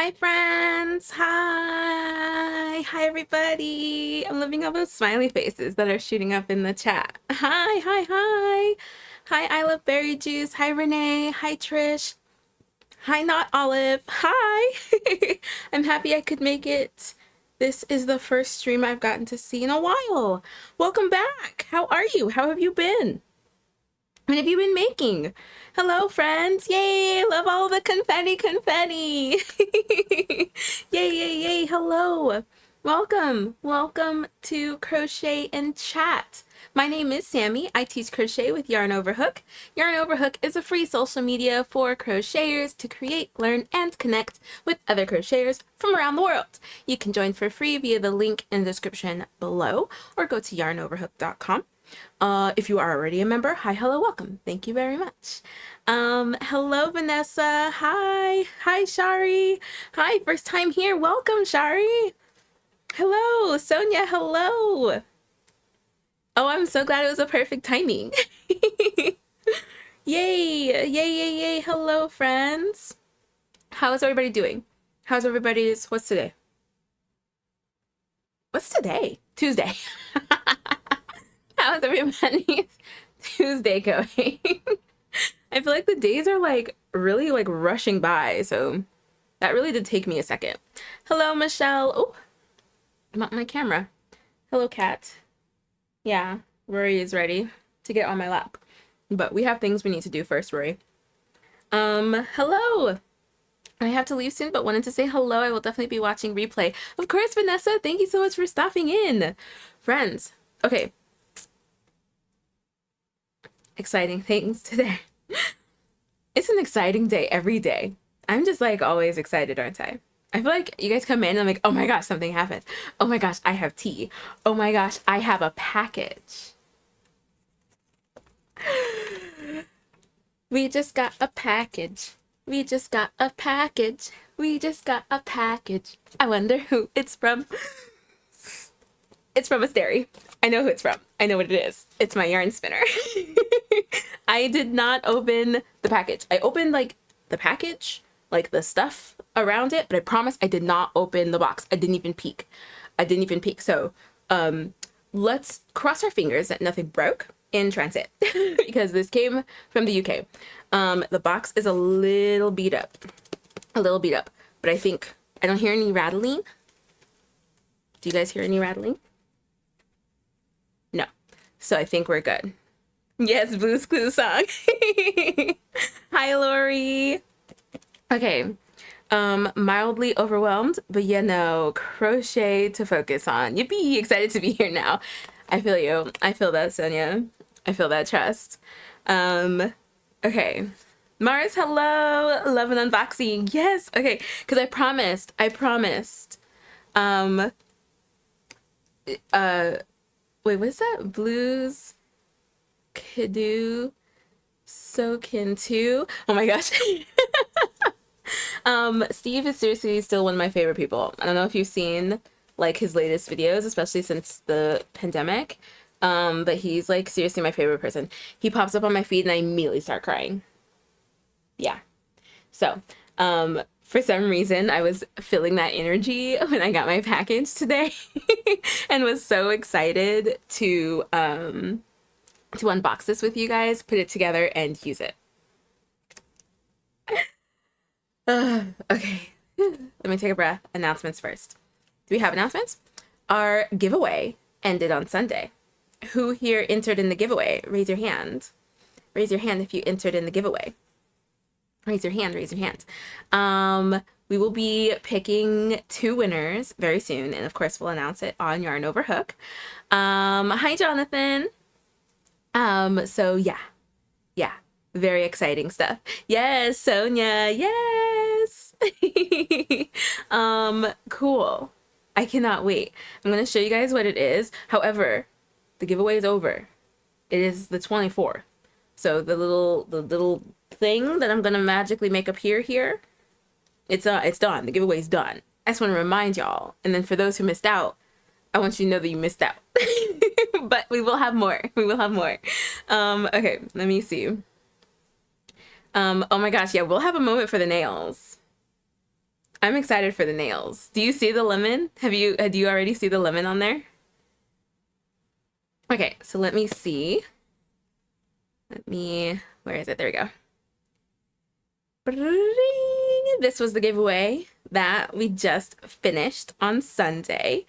Hi friends, hi everybody. I'm loving all those smiley faces that are shooting up in the chat. Hi, I love berry juice. Hi Renee, hi Trish. Hi Not Olive. Hi. I'm happy I could make it. This is the first stream I've gotten to see in a while. Welcome back. How are you? How have you been? What have you been making? Hello, friends. Yay, love all the confetti. Yay. Hello. Welcome to Crochet and Chat. My name is Sammy. I teach crochet with Yarn Over Hook. Yarn Over Hook is a free social media for crocheters to create, learn, and connect with other crocheters from around the world. You can join for free via the link in the description below or go to yarnoverhook.com. If you are already a member, hi, hello, welcome. Thank you very much. Hello, Vanessa. Hi, Shari. Hi, first time here. Welcome, Shari. Hello, Sonia. Hello. Oh, I'm so glad it was a perfect timing. Yay. Hello, friends. How's everybody doing? What's today? What's today? Tuesday. How's everybody's Tuesday going? I feel like the days are really rushing by, so that really did take me a second. Hello, Michelle. Oh, I'm on my camera. Hello, cat. Yeah, Rory is ready to get on my lap, but we have things we need to do first, Rory. Hello. I have to leave soon, but wanted to say hello. I will definitely be watching replay. Of course, Vanessa. Thank you so much for stopping in. Friends, okay. Exciting things today. It's an exciting day every day. I'm just always excited, aren't I? I feel like you guys come in and I'm like, oh my gosh, something happened. Oh my gosh, I have tea. Oh my gosh, I have a package. We just got a package. We just got a package. I wonder who it's from. It's from a Asteri. I know who it's from. I know what it is. It's my yarn spinner. I did not open the package. I opened the package, the stuff around it, but I promise I did not open the box. I didn't even peek. So let's cross our fingers that nothing broke in transit because this came from the UK. The box is a little beat up, but I think I don't hear any rattling. Do you guys hear any rattling? No. So I think we're good. Yes, Blue's Clues song. Hi, Lori. Okay. Mildly overwhelmed, but crochet to focus on. Yippee! Excited to be here now. I feel you. I feel that, Sonia. I feel that trust. Okay. Mars, hello. Love an unboxing. Yes. Okay. Because I promised. Wait, what's that? Blues Kidoo Sokin 2. Oh my gosh. Steve is seriously still one of my favorite people. I don't know if you've seen his latest videos, especially since the pandemic. But he's seriously my favorite person. He pops up on my feed and I immediately start crying. Yeah. So, for some reason, I was feeling that energy when I got my package today and was so excited to unbox this with you guys, put it together, and use it. Okay, let me take a breath. Announcements first. Do we have announcements? Our giveaway ended on Sunday. Who here entered in the giveaway? Raise your hand. Raise your hand if you entered in the giveaway. Raise your hand. We will be picking 2 winners very soon, and of course we'll announce it on Yarn Over Hook. Hi, Jonathan. So yeah, very exciting stuff. Yes, Sonia, yes. Cool. I cannot wait. I'm gonna show you guys what it is. However, the giveaway is over. It is the 24th. So the little thing that I'm gonna magically make appear here, it's done. The giveaway's done. I just want to remind y'all. And then for those who missed out, I want you to know that you missed out. But we will have more. Okay, let me see. Oh my gosh, yeah, we'll have a moment for the nails. I'm excited for the nails. Do you see the lemon? Do you already see the lemon on there? Okay, so let me see. Where is it? There we go. This was the giveaway that we just finished on Sunday.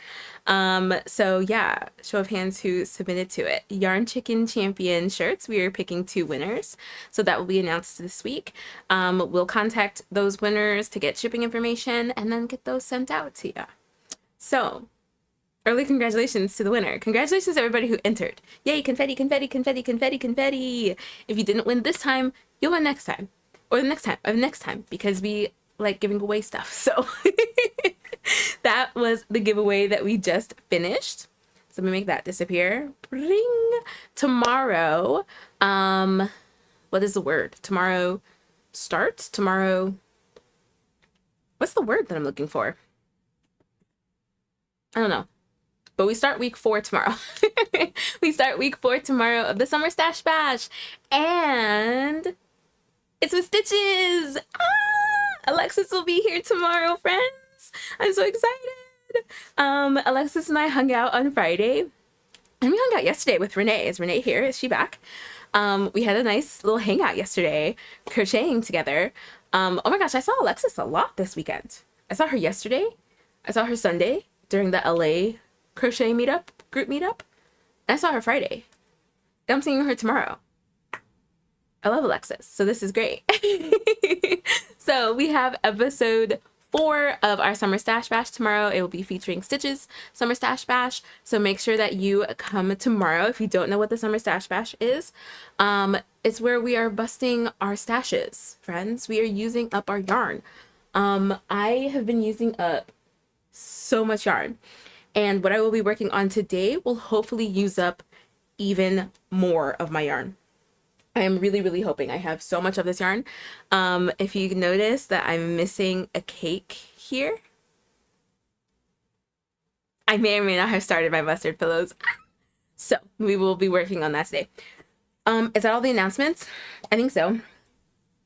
So yeah, show of hands who submitted to it. Yarn Chicken Champion shirts, we are picking 2 winners. So that will be announced this week. We'll contact those winners to get shipping information and then get those sent out to you. So early congratulations to the winner. Congratulations to everybody who entered. Yay, confetti, confetti, confetti, confetti, confetti. If you didn't win this time, you'll win next time. Or the next time, or the next time, because we like giving away stuff. So that was the giveaway that we just finished. So let me make that disappear. Ring. Tomorrow, what is the word? Tomorrow starts? Tomorrow, what's the word that I'm looking for? I don't know. But we start week 4 tomorrow. We start week 4 tomorrow of the Summer Stash Bash. And it's with stitches. Alexis will be here tomorrow, friends. I'm so excited. Alexis and I hung out on Friday. And we hung out yesterday with Renee. Is Renee here? Is she back? We had a nice little hangout yesterday, crocheting together. Oh my gosh, I saw Alexis a lot this weekend. I saw her yesterday. I saw her Sunday during the LA crochet group meetup. And I saw her Friday. And I'm seeing her tomorrow. I love Alexis, so this is great. So we have episode 4 of our Summer Stash Bash tomorrow. It will be featuring Stitches Summer Stash Bash. So make sure that you come tomorrow. If you don't know what the Summer Stash Bash is, it's where we are busting our stashes, friends. We are using up our yarn. I have been using up so much yarn. And what I will be working on today will hopefully use up even more of my yarn. I am really, really hoping. I have so much of this yarn. If you notice that I'm missing a cake here, I may or may not have started my mustard pillows. So we will be working on that today. Is that all the announcements? I think so.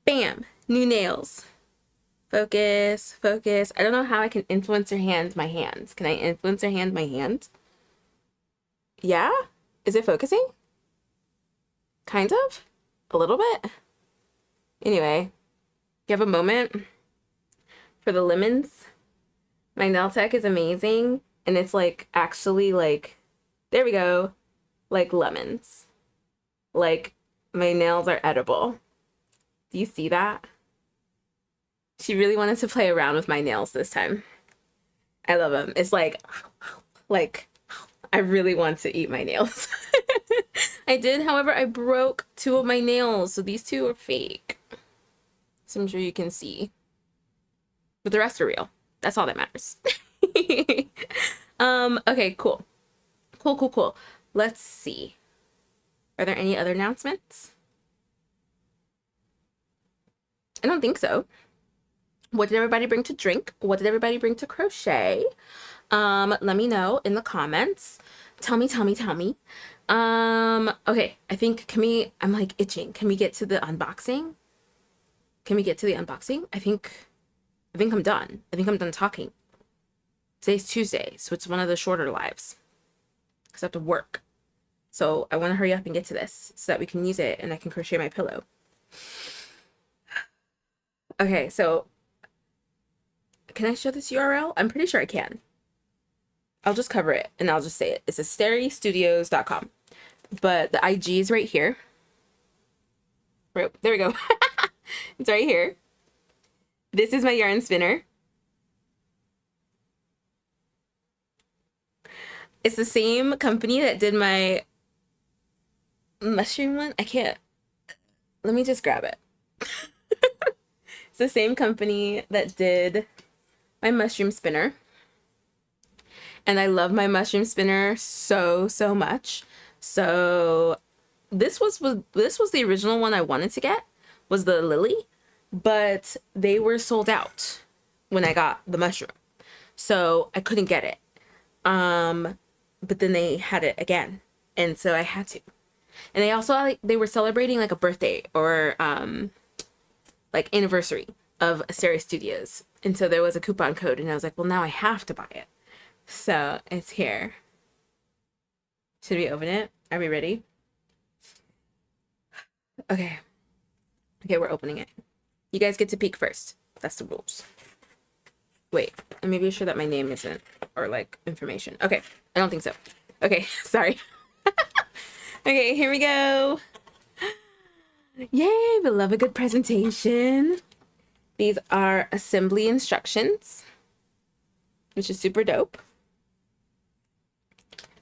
Bam! New nails. Focus, focus. I don't know how I can influencer hand my hands. Can I influencer hand my hands? Yeah? Is it focusing? Kind of? A little bit? Anyway, you have a moment for the lemons. My nail tech is amazing. And it's like actually like, there we go. Like lemons. Like my nails are edible. Do you see that? She really wanted to play around with my nails this time. I love them. It's like I really want to eat my nails. I did, however, I broke 2 of my nails, so these 2 are fake. So I'm sure you can see. But the rest are real. That's all that matters. Okay, cool. Cool. Let's see. Are there any other announcements? I don't think so. What did everybody bring to drink? What did everybody bring to crochet? Let me know in the comments. Tell me. Okay, I think, I'm like itching. Can we get to the unboxing? I think I'm done. I think I'm done talking. Today's Tuesday, so it's one of the shorter lives. Because I have to work. So I want to hurry up and get to this so that we can use it and I can crochet my pillow. Okay, so can I show this URL? I'm pretty sure I can. I'll just cover it and I'll just say it. It's asteristudios.com. But the IG is right here. Right, there we go. It's right here. This is my yarn spinner. It's the same company that did my mushroom one. I can't. Let me just grab it. It's the same company that did my mushroom spinner. And I love my mushroom spinner so much. So this was the original one I wanted to get, was the Lily, but they were sold out when I got the mushroom. So I couldn't get it. But then they had it again. And so I had to. And they also, they were celebrating like a birthday or like anniversary. of Asteria Studios. And so there was a coupon code, and I was like, well, now I have to buy it. So it's here. Should we open it? Are we ready? Okay. Okay, we're opening it. You guys get to peek first. That's the rules. Wait, let me be sure that my name isn't, or like information. Okay, I don't think so. Okay, sorry. Okay, here we go. Yay, we love a good presentation. These are assembly instructions, which is super dope.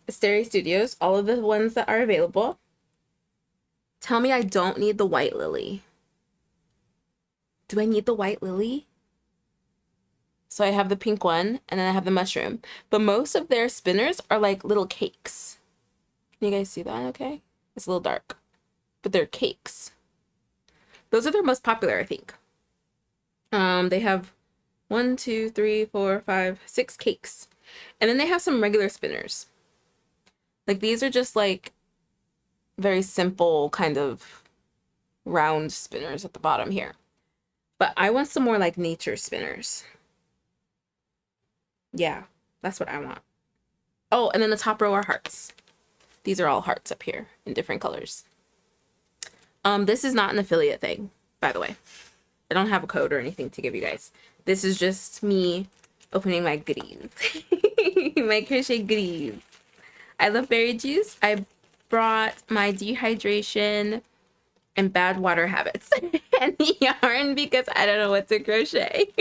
Asteria Studios, all of the ones that are available. Tell me I don't need the white lily. Do I need the white lily? So I have the pink one, and then I have the mushroom. But most of their spinners are like little cakes. Can you guys see that okay? It's a little dark. But they're cakes. Those are their most popular, I think. They have 1, 2, 3, 4, 5, 6 cakes. And then they have some regular spinners. Like these are just like very simple kind of round spinners at the bottom here. But I want some more like nature spinners. Yeah, that's what I want. Oh, and then the top row are hearts. These are all hearts up here in different colors. This is not an affiliate thing, by the way. I don't have a code or anything to give you guys. This is just me opening my goodies. My crochet goodies. I love berry juice. I brought my dehydration and bad water habits and yarn because I don't know what to crochet.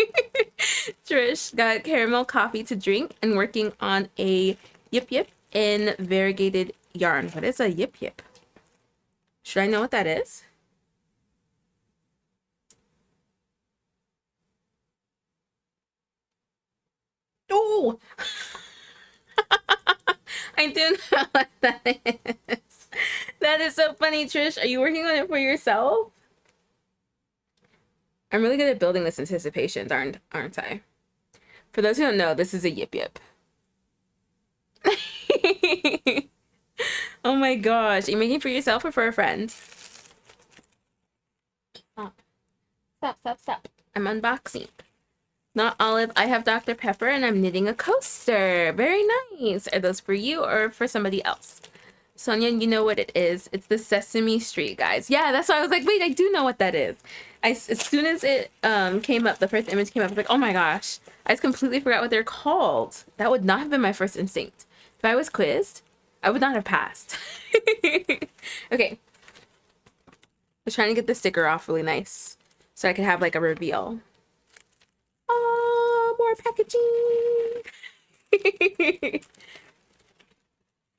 Trish got caramel coffee to drink and working on a yip yip in variegated yarn. What is a yip yip? Should I know what that is? Oh! I do know what that is. That is so funny, Trish. Are you working on it for yourself? I'm really good at building this anticipation, aren't I? For those who don't know, this is a yip yip. Oh my gosh. Are you making it for yourself or for a friend? Stop. Stop, stop, stop. I'm unboxing. Not Olive. I have Dr. Pepper and I'm knitting a coaster. Very nice. Are those for you or for somebody else? Sonia, you know what it is. It's the Sesame Street, guys. Yeah, that's why I was like, wait, I do know what that is. As soon as it came up, the first image came up, I was like, oh my gosh. I just completely forgot what they're called. That would not have been my first instinct. If I was quizzed, I would not have passed. Okay. I was trying to get the sticker off really nice so I could have like a reveal. Oh, more packaging.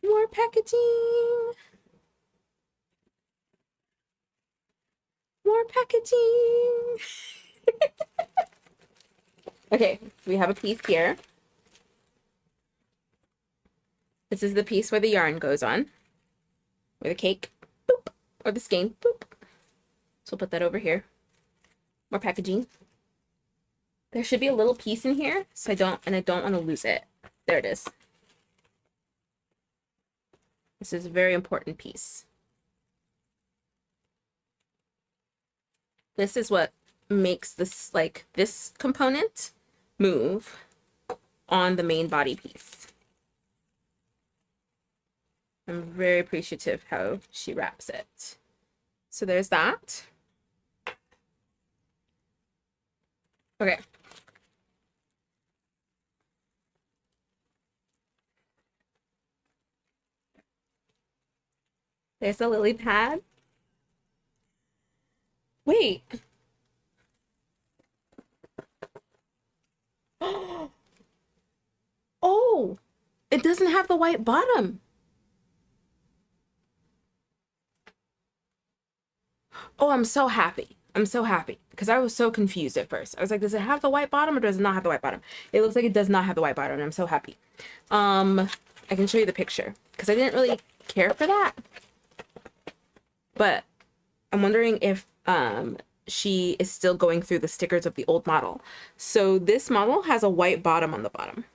More packaging. More packaging. Okay, so we have a piece here. This is the piece where the yarn goes on. Or the cake. Boop. Or the skein. Boop. So we'll put that over here. More packaging. There should be a little piece in here, so I don't want to lose it. There it is. This is a very important piece. This is what makes this, like, this component move on the main body piece. I'm very appreciative how she wraps it. So there's that. Okay. There's a lily pad. Wait. Oh, it doesn't have the white bottom. Oh, I'm so happy. I'm so happy because I was so confused at first. I was like, does it have the white bottom or does it not have the white bottom? It looks like it does not have the white bottom and I'm so happy. I can show you the picture because I didn't really care for that. But I'm wondering if she is still going through the stickers of the old model. So this model has a white bottom on the bottom.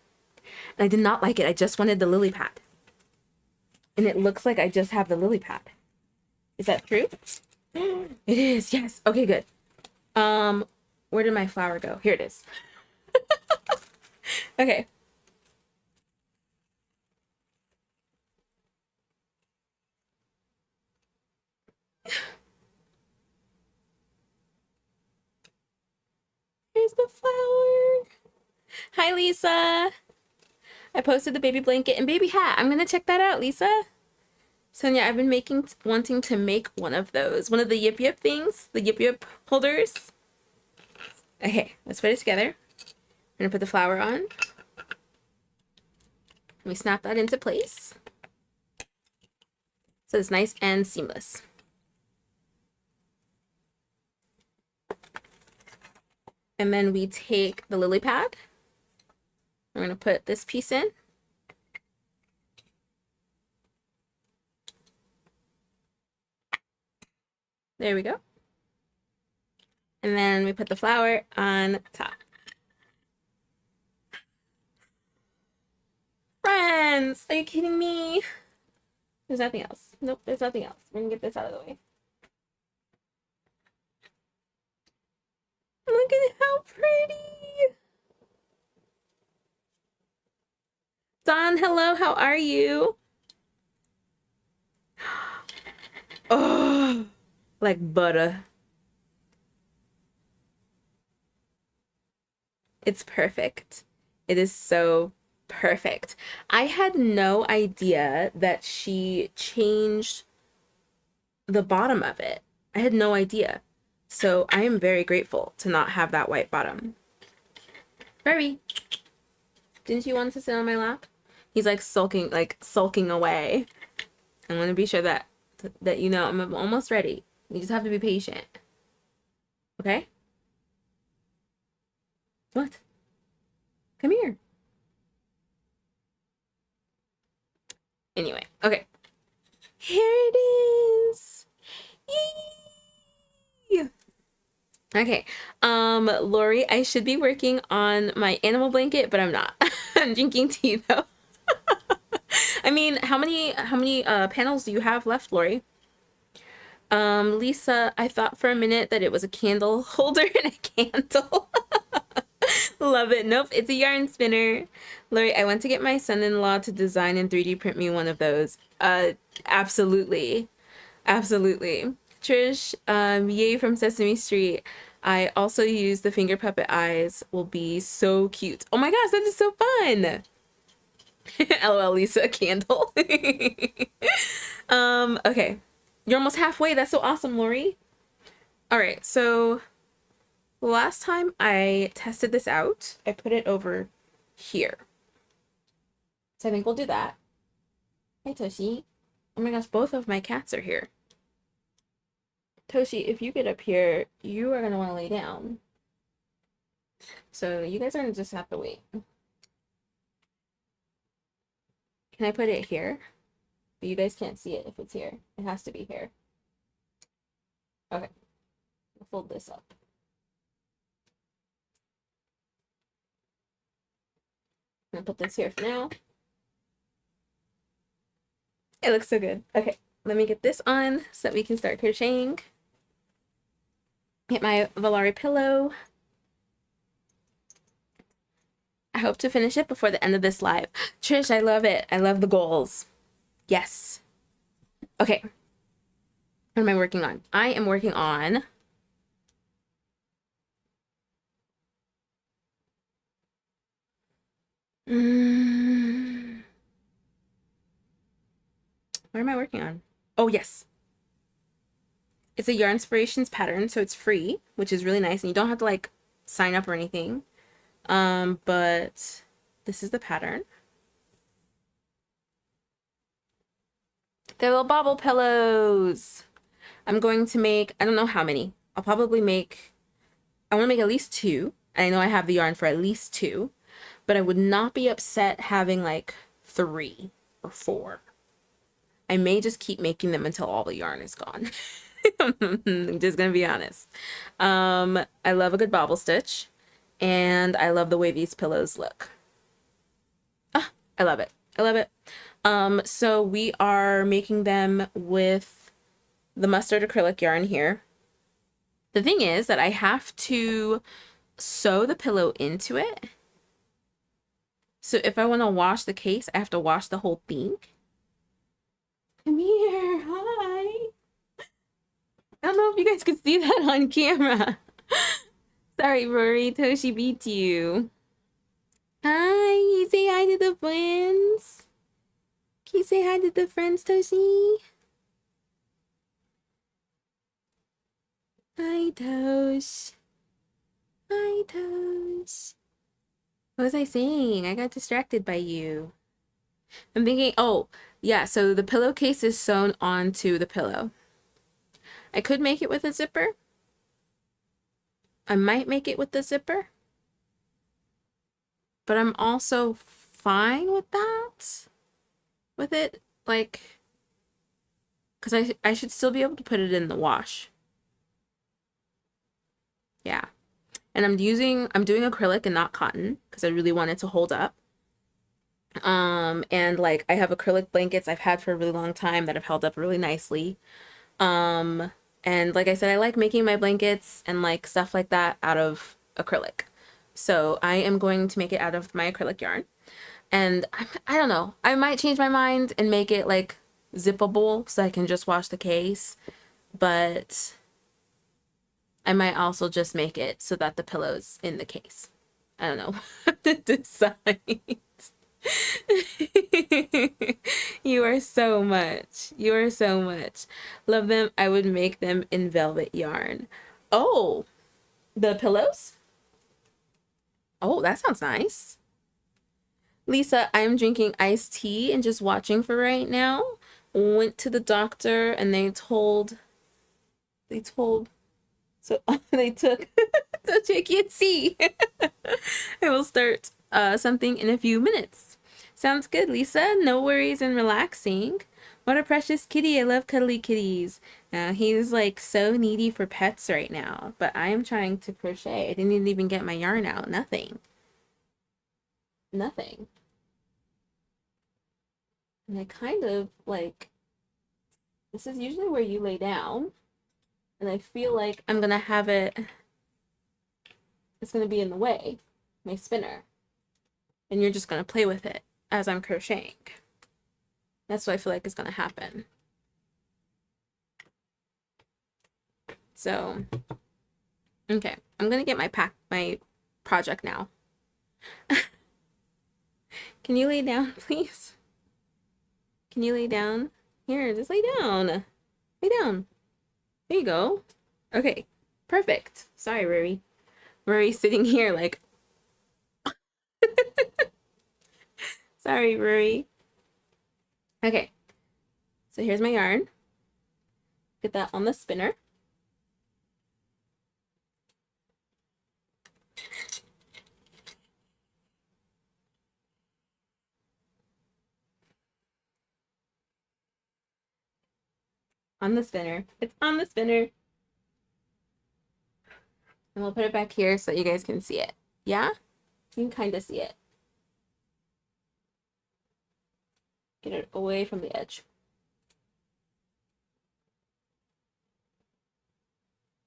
And I did not like it. I just wanted the lily pad. And it looks like I just have the lily pad. Is that true? It is, yes. Okay, good. Where did my flower go? Here it is. Okay. Here's the flower. Hi, Lisa. I posted the baby blanket and baby hat. I'm gonna check that out, Lisa. Sonia, I've been wanting to make one of those. One of the yip yip things, the yip yip holders. Okay, let's put it together. I'm gonna put the flower on. We snap that into place. So it's nice and seamless. And then we take the lily pad. We're gonna put this piece in. There we go. And then we put the flower on top. Friends, are you kidding me? There's nothing else. Nope, there's nothing else. We're gonna get this out of the way. Look at how pretty. Dawn, hello, how are you? Oh, like butter. It's perfect. It is so perfect. I had no idea that she changed the bottom of it. I had no idea. So I am very grateful to not have that white bottom. Furby, didn't you want to sit on my lap? He's like sulking away. I want to be sure that you know I'm almost ready. You just have to be patient. Okay? What? Come here. Anyway, okay. Here it is. Yay! Okay. Lori, I should be working on my animal blanket, but I'm not. I'm drinking tea though. I mean, how many panels do you have left, Lori? Lisa, I thought for a minute that it was a candle holder and a candle. Love it. Nope, it's a yarn spinner. Lori, I went to get my son-in-law to design and 3D print me one of those. Absolutely. Absolutely. Trish, yay from Sesame Street. I also use the finger puppet eyes. Will be so cute. Oh my gosh, that is so fun. LOL, Lisa, a candle. Okay. You're almost halfway. That's so awesome, Lori. All right, so last time I tested this out, I put it over here. So I think we'll do that. Hey, Toshi. Oh my gosh, both of my cats are here. Toshi, if you get up here, you are going to want to lay down. So you guys are going to just have to wait. Can I put it here? But you guys can't see it if it's here. It has to be here. Okay. I'll fold this up. I'm going to put this here for now. It looks so good. Okay, let me get this on so that we can start crocheting. Get my Valari pillow. I hope to finish it before the end of this live. Trish, I love it. I love the goals. Yes. Okay. What am I working on? I am working on what am I working on? Oh, yes. It's a Yarn Inspirations pattern, so it's free, which is really nice, and you don't have to like sign up or anything. But this is the pattern. They're little bobble pillows. I'm going to make, I don't know how many. I'll probably make, I want to make at least 2. I know I have the yarn for at least 2, but I would not be upset having like 3 or 4. I may just keep making them until all the yarn is gone. I'm just gonna be honest. I love a good bobble stitch, and I love the way these pillows look. Ah, I love it. I love it. So we are making them with the mustard acrylic yarn here. The thing is that I have to sew the pillow into it. So if I want to wash the case, I have to wash the whole thing. Come here. Hi. I don't know if you guys could see that on camera. Sorry, Rory. Toshi beat you. Hi. Can you say hi to the friends? Can you say hi to the friends, Toshi? Hi, Tosh. Hi, Tosh. What was I saying? I got distracted by you. I'm thinking, oh, yeah, so the pillowcase is sewn onto the pillow. I could make it with a zipper. I might make it with the zipper. But I'm also fine with that. With it, like, because I should still be able to put it in the wash. Yeah. And I'm doing acrylic and not cotton because I really want it to hold up. And like I have acrylic blankets I've had for a really long time that have held up really nicely. And like I said, I like making my blankets and like stuff like that out of acrylic. So I am going to make it out of my acrylic yarn. And I don't know, I might change my mind and make it like zippable so I can just wash the case. But I might also just make it so that the pillow's in the case. I don't know. Have to decide. You are so much. You are so much. Love them. I would make them in velvet yarn. Oh, the pillows? Oh, that sounds nice. Lisa, I'm drinking iced tea and just watching for right now. Went to the doctor and they told so they took so you can't see. I will start something in a few minutes. Sounds good, Lisa. No worries and relaxing. What a precious kitty. I love cuddly kitties. He's like so needy for pets right now, but I am trying to crochet. I didn't even get my yarn out. Nothing. Nothing. And I kind of like, this is usually where you lay down. And I feel like I'm gonna have it, it's gonna be in the way, my spinner. And you're just gonna play with it as I'm crocheting. That's what I feel like is gonna happen. So, okay, I'm gonna get my project now. Can you lay down, please? Can you lay down? Here, just lay down. Lay down. There you go. Okay, perfect. Sorry, Rory. Rory's sitting here like, sorry, Rory. Okay, so here's my yarn. Get that on the spinner. On the spinner. It's on the spinner. And we'll put it back here so you guys can see it. Yeah? You can kind of see it. Get it away from the edge.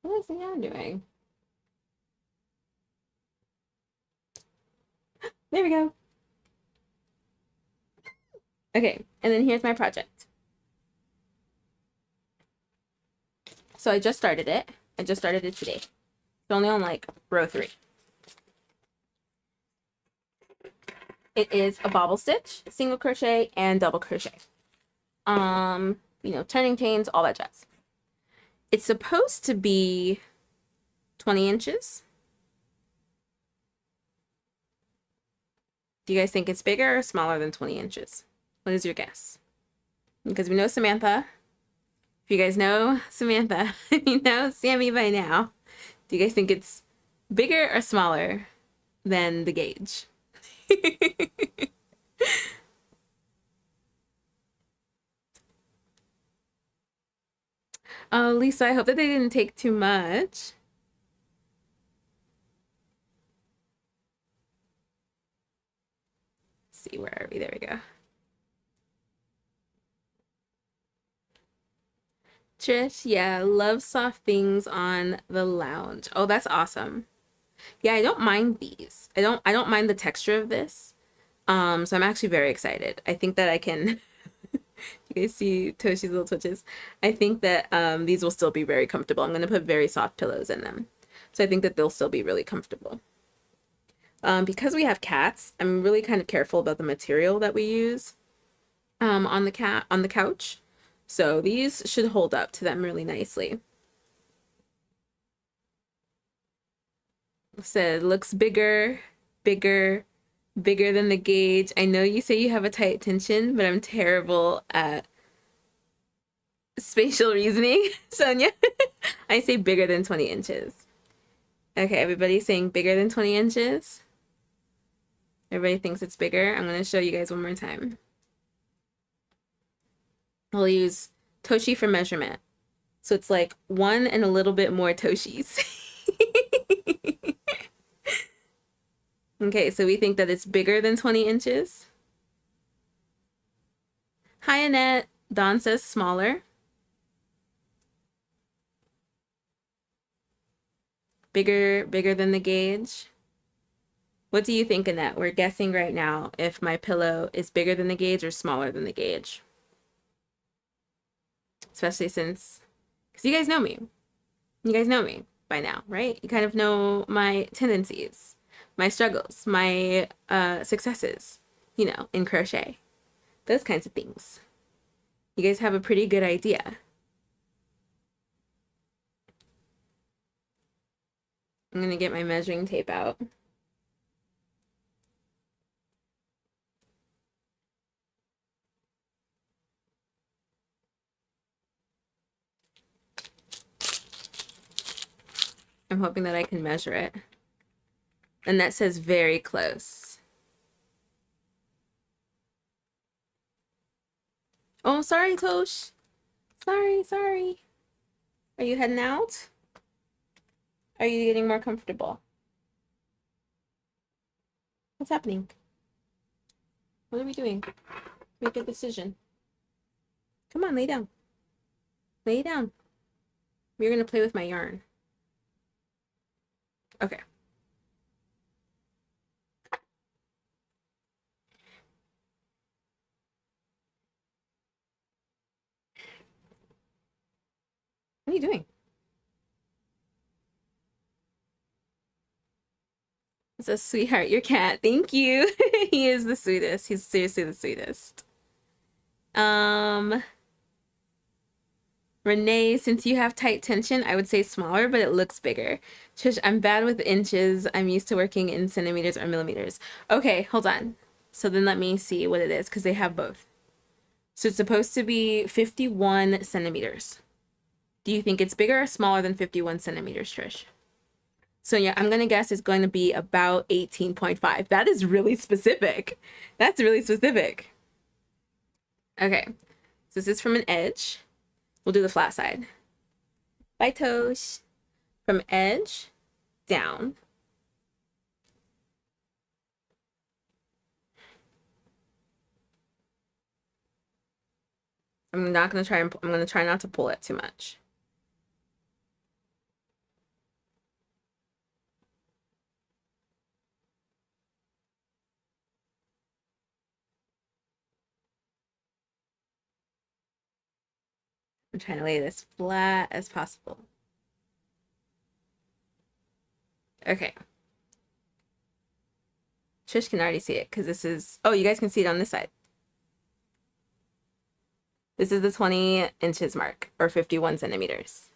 What is the yarn doing? There we go. Okay, and then here's my project. So I just started it. I just started it today. It's only on like row 3. It is a bobble stitch, single crochet, and double crochet. You know, turning chains, all that jazz. It's supposed to be 20 inches. Do you guys think it's bigger or smaller than 20 inches? What is your guess? Because we know Samantha. If you guys know Samantha, you know Sammi by now. Do you guys think it's bigger or smaller than the gauge? Oh, Lisa, I hope that they didn't take too much. Let's see, where are we? There we go. Trish, yeah, love soft things on the lounge. Oh, that's awesome. Yeah, I don't mind these. I don't mind the texture of this. So I'm actually very excited. I think that I can you guys see Toshi's little twitches. I think that these will still be very comfortable. I'm gonna put very soft pillows in them. So I think that they'll still be really comfortable. Because we have cats, I'm really kind of careful about the material that we use on the couch. So these should hold up to them really nicely. Said looks bigger, bigger, bigger than the gauge. I know you say you have a tight tension, but I'm terrible at spatial reasoning, Sonia. I say bigger than 20 inches. Okay, everybody's saying bigger than 20 inches. Everybody thinks it's bigger. I'm going to show you guys one more time. We'll use Toshi for measurement. So it's like one and a little bit more Toshis. Okay, so we think that it's bigger than 20 inches. Hi, Annette. Dawn says smaller. Bigger than the gauge. What do you think, Annette? We're guessing right now if my pillow is bigger than the gauge or smaller than the gauge. Especially since, because you guys know me. You guys know me by now, right? You kind of know my tendencies, my struggles, my successes, you know, in crochet. Those kinds of things. You guys have a pretty good idea. I'm going to get my measuring tape out. I'm hoping that I can measure it. And that says very close. Oh, sorry, Tosh. Sorry. Are you heading out? Are you getting more comfortable? What's happening? What are we doing? Make a decision. Come on, lay down. Lay down. We're going to play with my yarn. Okay. What are you doing? It's a sweetheart, your cat. Thank you. He is the sweetest. He's seriously the sweetest. Renee, since you have tight tension, I would say smaller, but it looks bigger. Trish, I'm bad with inches. I'm used to working in centimeters or millimeters. Okay, hold on. So then let me see what it is, because they have both. So it's supposed to be 51 centimeters. Do you think it's bigger or smaller than 51 centimeters, Trish? So yeah, I'm going to guess it's going to be about 18.5. That is really specific. That's really specific. Okay, so this is from an edge. We'll do the flat side. Bye, Tosh. From edge down. I'm going to try not to pull it too much. I'm trying to lay this flat as possible. Okay. Trish can already see it because this is, oh, you guys can see it on this side. This is the 20 inches mark, or 51 centimeters.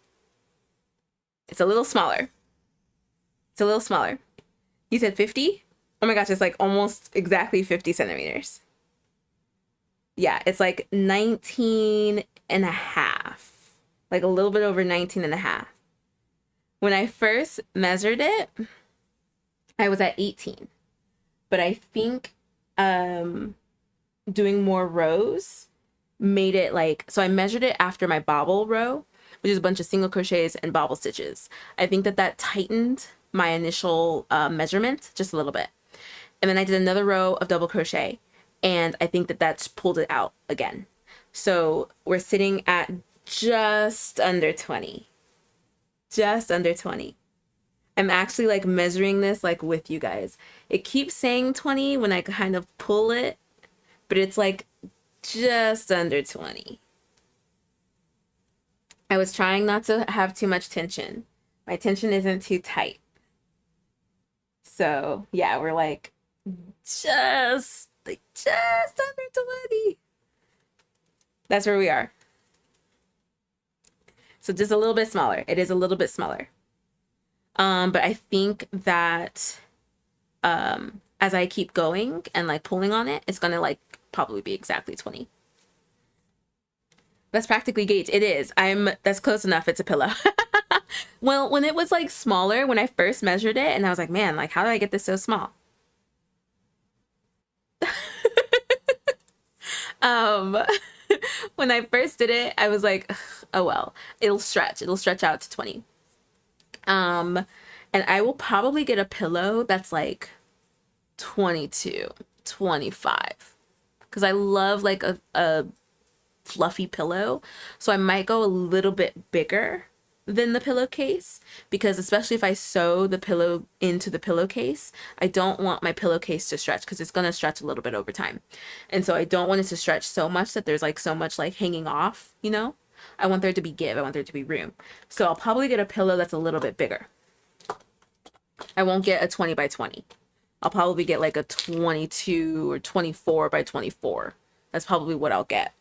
It's a little smaller. It's a little smaller. You said 50? Oh my gosh, it's like almost exactly 50 centimeters. Yeah, it's like 19 and a half. Like a little bit over 19 and a half. When I first measured it, I was at 18. But I think doing more rows made it like, so I measured it after my bobble row, which is a bunch of single crochets and bobble stitches. I think that tightened my initial measurement just a little bit. And then I did another row of double crochet, and I think that that's pulled it out again. So we're sitting at just under 20. Just under 20. I'm actually like measuring this like with you guys. It keeps saying 20 when I kind of pull it, but it's like just under 20. I was trying not to have too much tension. My tension isn't too tight. So yeah, we're like just under 20. That's where we are. So just a little bit smaller. It is a little bit smaller. But I think that as I keep going and like pulling on it, it's gonna like probably be exactly 20. That's practically gauge. It is. That's close enough. It's a pillow. Well, when it was like smaller, when I first measured it, and I was like, man, like how did I get this so small? When I first did it, I was like, oh well, it'll stretch out to 20. And I will probably get a pillow that's like 22, 25, because I love like a fluffy pillow. So I might go a little bit bigger than the pillowcase, because especially if I sew the pillow into the pillowcase, I don't want my pillowcase to stretch, because it's going to stretch a little bit over time. And so I don't want it to stretch so much that there's like so much like hanging off, you know? I want there to be give. I want there to be room. So I'll probably get a pillow that's a little bit bigger. I won't get a 20 by 20. I'll probably get like a 22 or 24 by 24. That's probably what I'll get.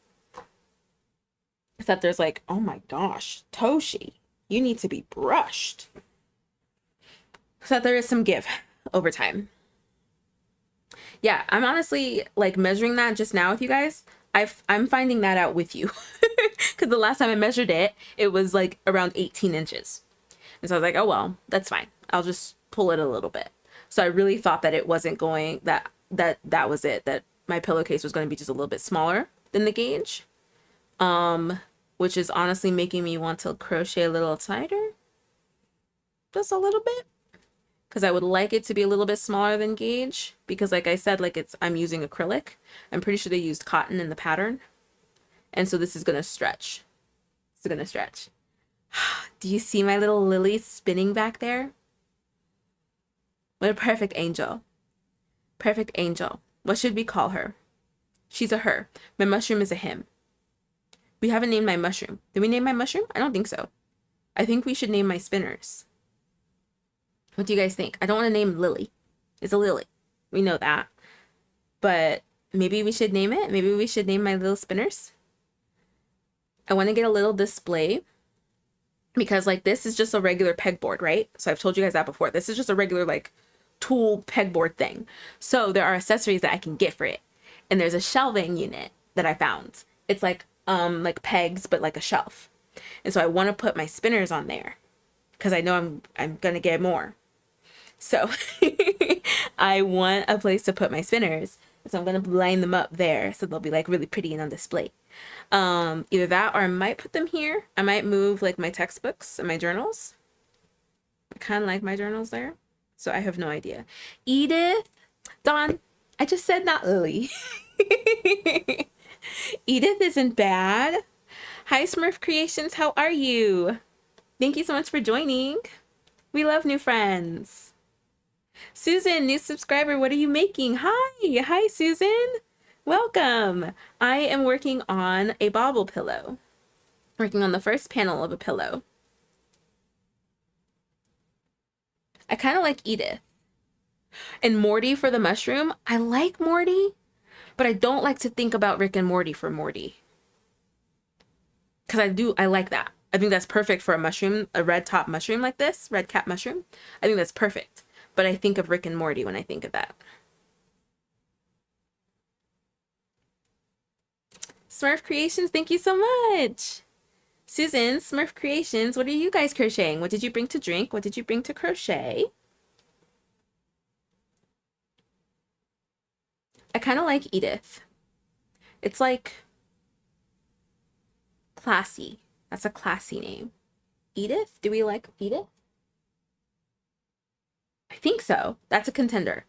Except there's like, oh my gosh, Toshi, you need to be brushed. So there is some give over time. Yeah, I'm honestly like measuring that just now with you guys. I'm finding that out with you. Because the last time I measured it, it was like around 18 inches. And so I was like, oh, well, that's fine. I'll just pull it a little bit. So I really thought that it wasn't going, that was it, that my pillowcase was going to be just a little bit smaller than the gauge. Which is honestly making me want to crochet a little tighter. Just a little bit. Because I would like it to be a little bit smaller than gauge. Because like I said, like I'm using acrylic. I'm pretty sure they used cotton in the pattern. And so this is going to stretch. It's going to stretch. Do you see my little lily spinning back there? What a perfect angel. Perfect angel. What should we call her? She's a her. My mushroom is a him. We haven't named my mushroom. Did we name my mushroom? I don't think so. I think we should name my spinners. What do you guys think? I don't want to name Lily. It's a lily. We know that. But maybe we should name it. Maybe we should name my little spinners. I want to get a little display. Because like this is just a regular pegboard, right? So I've told you guys that before. This is just a regular like tool pegboard thing. So there are accessories that I can get for it. And there's a shelving unit that I found. It's like pegs, but like a shelf. And so I want to put my spinners on there because I know I'm going to get more. So I want a place to put my spinners. So I'm going to line them up there so they'll be like really pretty and on display. Either that or I might put them here. I might move like my textbooks and my journals. I kind of like my journals there. So I have no idea. Edith, Dawn, I just said not Lily. Edith isn't bad. Hi Smurf Creations, how are you? Thank you so much for joining. We love new friends. Susan, new subscriber, what are you making? Hi Susan. Welcome. I am working on a bobble pillow. Working on the first panel of a pillow. I kind of like Edith. And Morty for the mushroom. I like Morty, but I don't like to think about Rick and Morty for Morty. Because I like that. I think that's perfect for a mushroom, a red top mushroom like this, red cap mushroom. I think that's perfect. But I think of Rick and Morty when I think of that. Smurf Creations, thank you so much. Susan, Smurf Creations, what are you guys crocheting? What did you bring to drink? What did you bring to crochet? I kind of like Edith. It's like classy. That's a classy name. Edith? Do we like Edith? I think so. That's a contender.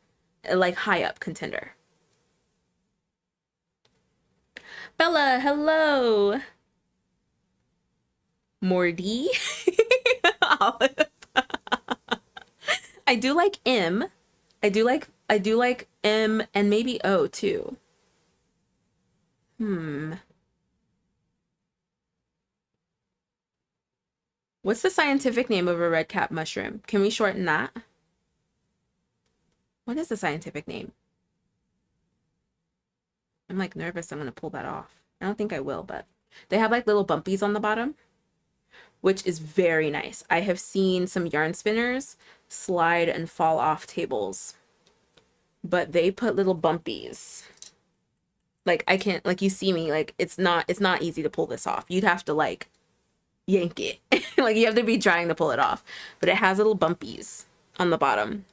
Like high up contender. Bella, hello. Morty. Olive. I do like M. I do like M and maybe O too. What's the scientific name of a red cap mushroom? Can we shorten that? What is the scientific name? I'm like nervous I'm gonna pull that off. I don't think I will, but they have like little bumpies on the bottom, which is very nice. I have seen some yarn spinners slide and fall off tables, but they put little bumpies. Like I can't, like you see me, like it's not easy to pull this off. You'd have to like yank it. Like you have to be trying to pull it off, but it has little bumpies on the bottom.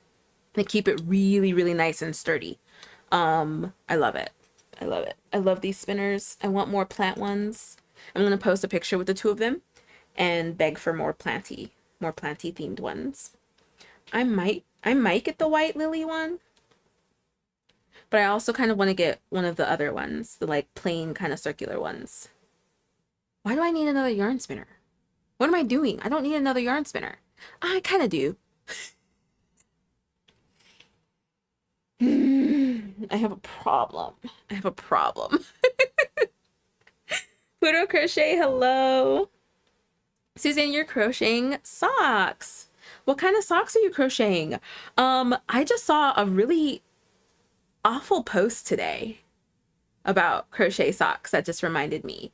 They keep it really, really nice and sturdy. I love it. I love it. I love these spinners. I want more plant ones. I'm gonna post a picture with the two of them and beg for more planty themed ones. I might get the white lily one, but I also kind of want to get one of the other ones, the like plain kind of circular ones. Why do I need another yarn spinner? What am I doing? I don't need another yarn spinner. I kind of do. I have a problem. I have a problem. Pluto Crochet, hello. Susan, you're crocheting socks. What kind of socks are you crocheting? I just saw a really awful post today about crochet socks that just reminded me.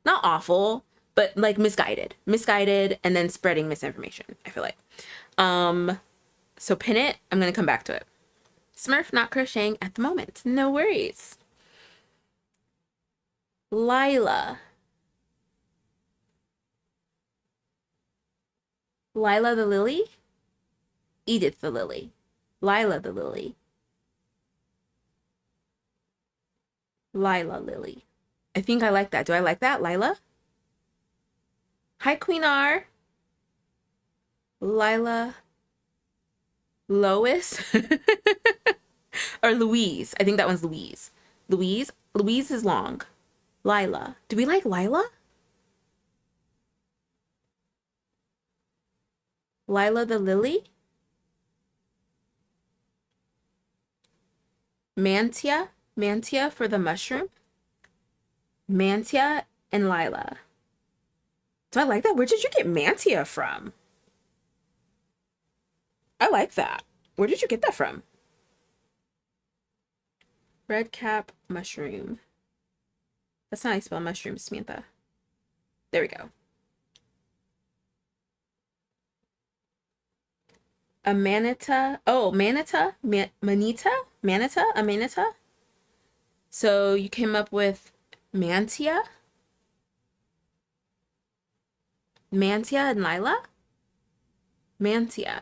Not awful, but like misguided and then spreading misinformation, I feel like. So pin it. I'm gonna come back to it. Smurf not crocheting at the moment. No worries. Lila. Lila the lily? Edith the lily. Lila the lily. Lila lily. I think I like that. Do I like that, Lila? Hi, Queen R. Lila. Lois. Or Louise. I think that one's Louise. Louise? Louise is long. Lila. Do we like Lila? Lila the lily? Mantia? Mantia for the mushroom? Mantia and Lila. Do I like that? Where did you get Mantia from? I like that. Where did you get that from? Red cap mushroom. That's not how you spell mushroom, Samantha. There we go. A manita. Oh, manita? Manita? Manita? A manita? So you came up with Mantia? Mantia and Lila? Mantia.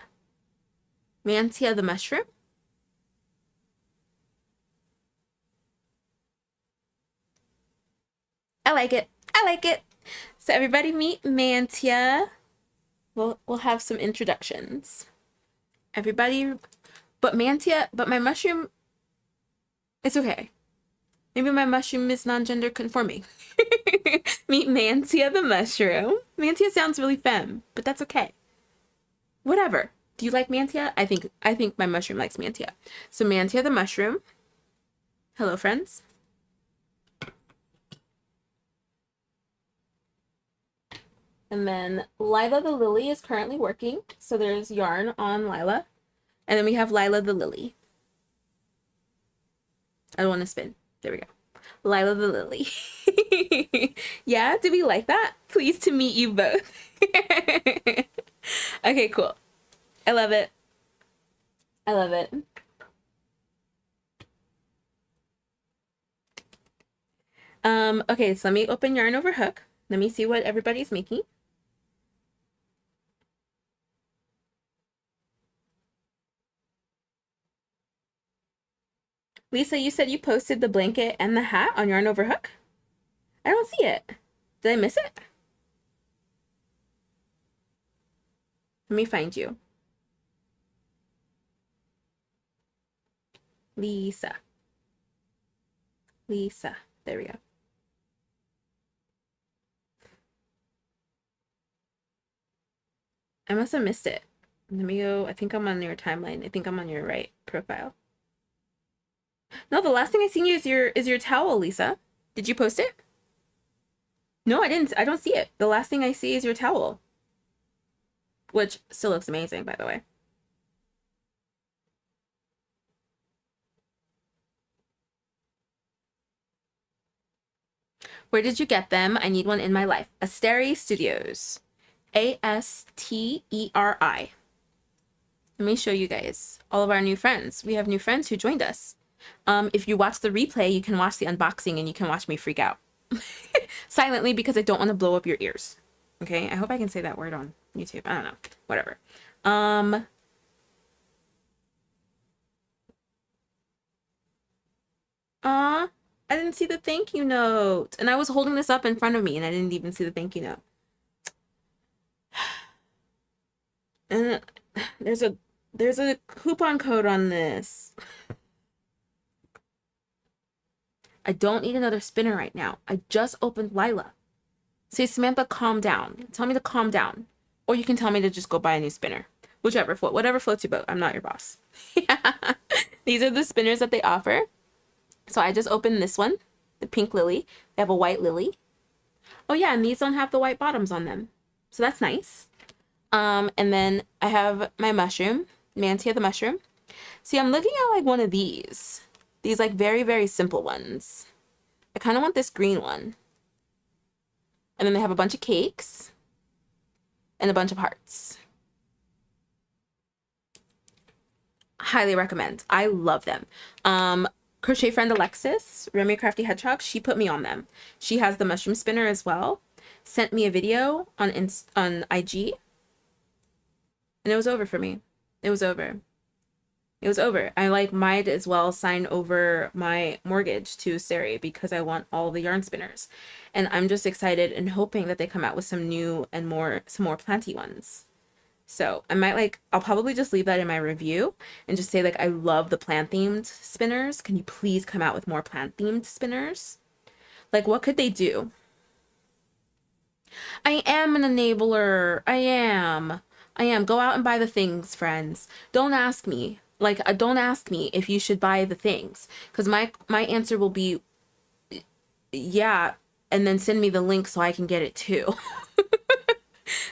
Mantia the mushroom? I like it. I like it. So everybody meet Mantia. We'll have some introductions. Everybody, but Mantia, but my mushroom, it's okay. Maybe my mushroom is non-gender conforming. Meet Mantia the mushroom. Mantia sounds really femme, but that's okay. Whatever. Do you like Mantia? I think my mushroom likes Mantia. So Mantia the mushroom. Hello, friends. And then Lila the lily is currently working. So there's yarn on Lila. And then we have Lila the lily. I don't want to spin. There we go. Lila the lily. Yeah, do we like that? Pleased to meet you both. Okay, cool. I love it. I love it. Okay, so let me open yarn over hook. Let me see what everybody's making. Lisa, you said you posted the blanket and the hat on yarn over hook? I don't see it. Did I miss it? Let me find you. Lisa. Lisa. There we go. I must have missed it. Let me go. I think I'm on your timeline. I think I'm on your right profile. No, the last thing I seen you is your towel, Lisa. Did you post it? No, I didn't. I don't see it. The last thing I see is your towel, which still looks amazing, by the way. Where did you get them? I need one in my life. Asteri Studios. Asteri. Let me show you guys all of our new friends. We have new friends who joined us. If you watch the replay, you can watch the unboxing and you can watch me freak out. Silently because I don't want to blow up your ears. Okay, I hope I can say that word on YouTube. I don't know. Whatever. I didn't see the thank you note. And I was holding this up in front of me and I didn't even see the thank you note. And there's a coupon code on this. I don't need another spinner right now. I just opened Lila. Say, Samantha, calm down. Tell me to calm down. Or you can tell me to just go buy a new spinner. Whatever floats your boat. I'm not your boss. These are the spinners that they offer. So I just opened this one, the pink lily. They have a white lily. Oh yeah, and these don't have the white bottoms on them. So that's nice. And then I have my mushroom, Mantia the mushroom. See, I'm looking at like one of these. These like very, very simple ones. I kind of want this green one. And then they have a bunch of cakes and a bunch of hearts. Highly recommend. I love them. Crochet friend Alexis, Remy Crafty Hedgehog, she put me on them. She has the mushroom spinner as well. Sent me a video on IG. And it was over for me. It was over. It was over. I like might as well sign over my mortgage to Sari because I want all the yarn spinners. And I'm just excited and hoping that they come out with some new and some more planty ones. So I'll probably just leave that in my review and just say like, I love the plant themed spinners. Can you please come out with more plant themed spinners? Like, what could they do? I am an enabler. I am. Go out and buy the things, friends. Don't ask me. Like, don't ask me if you should buy the things. Because my answer will be, yeah, and then send me the link so I can get it too.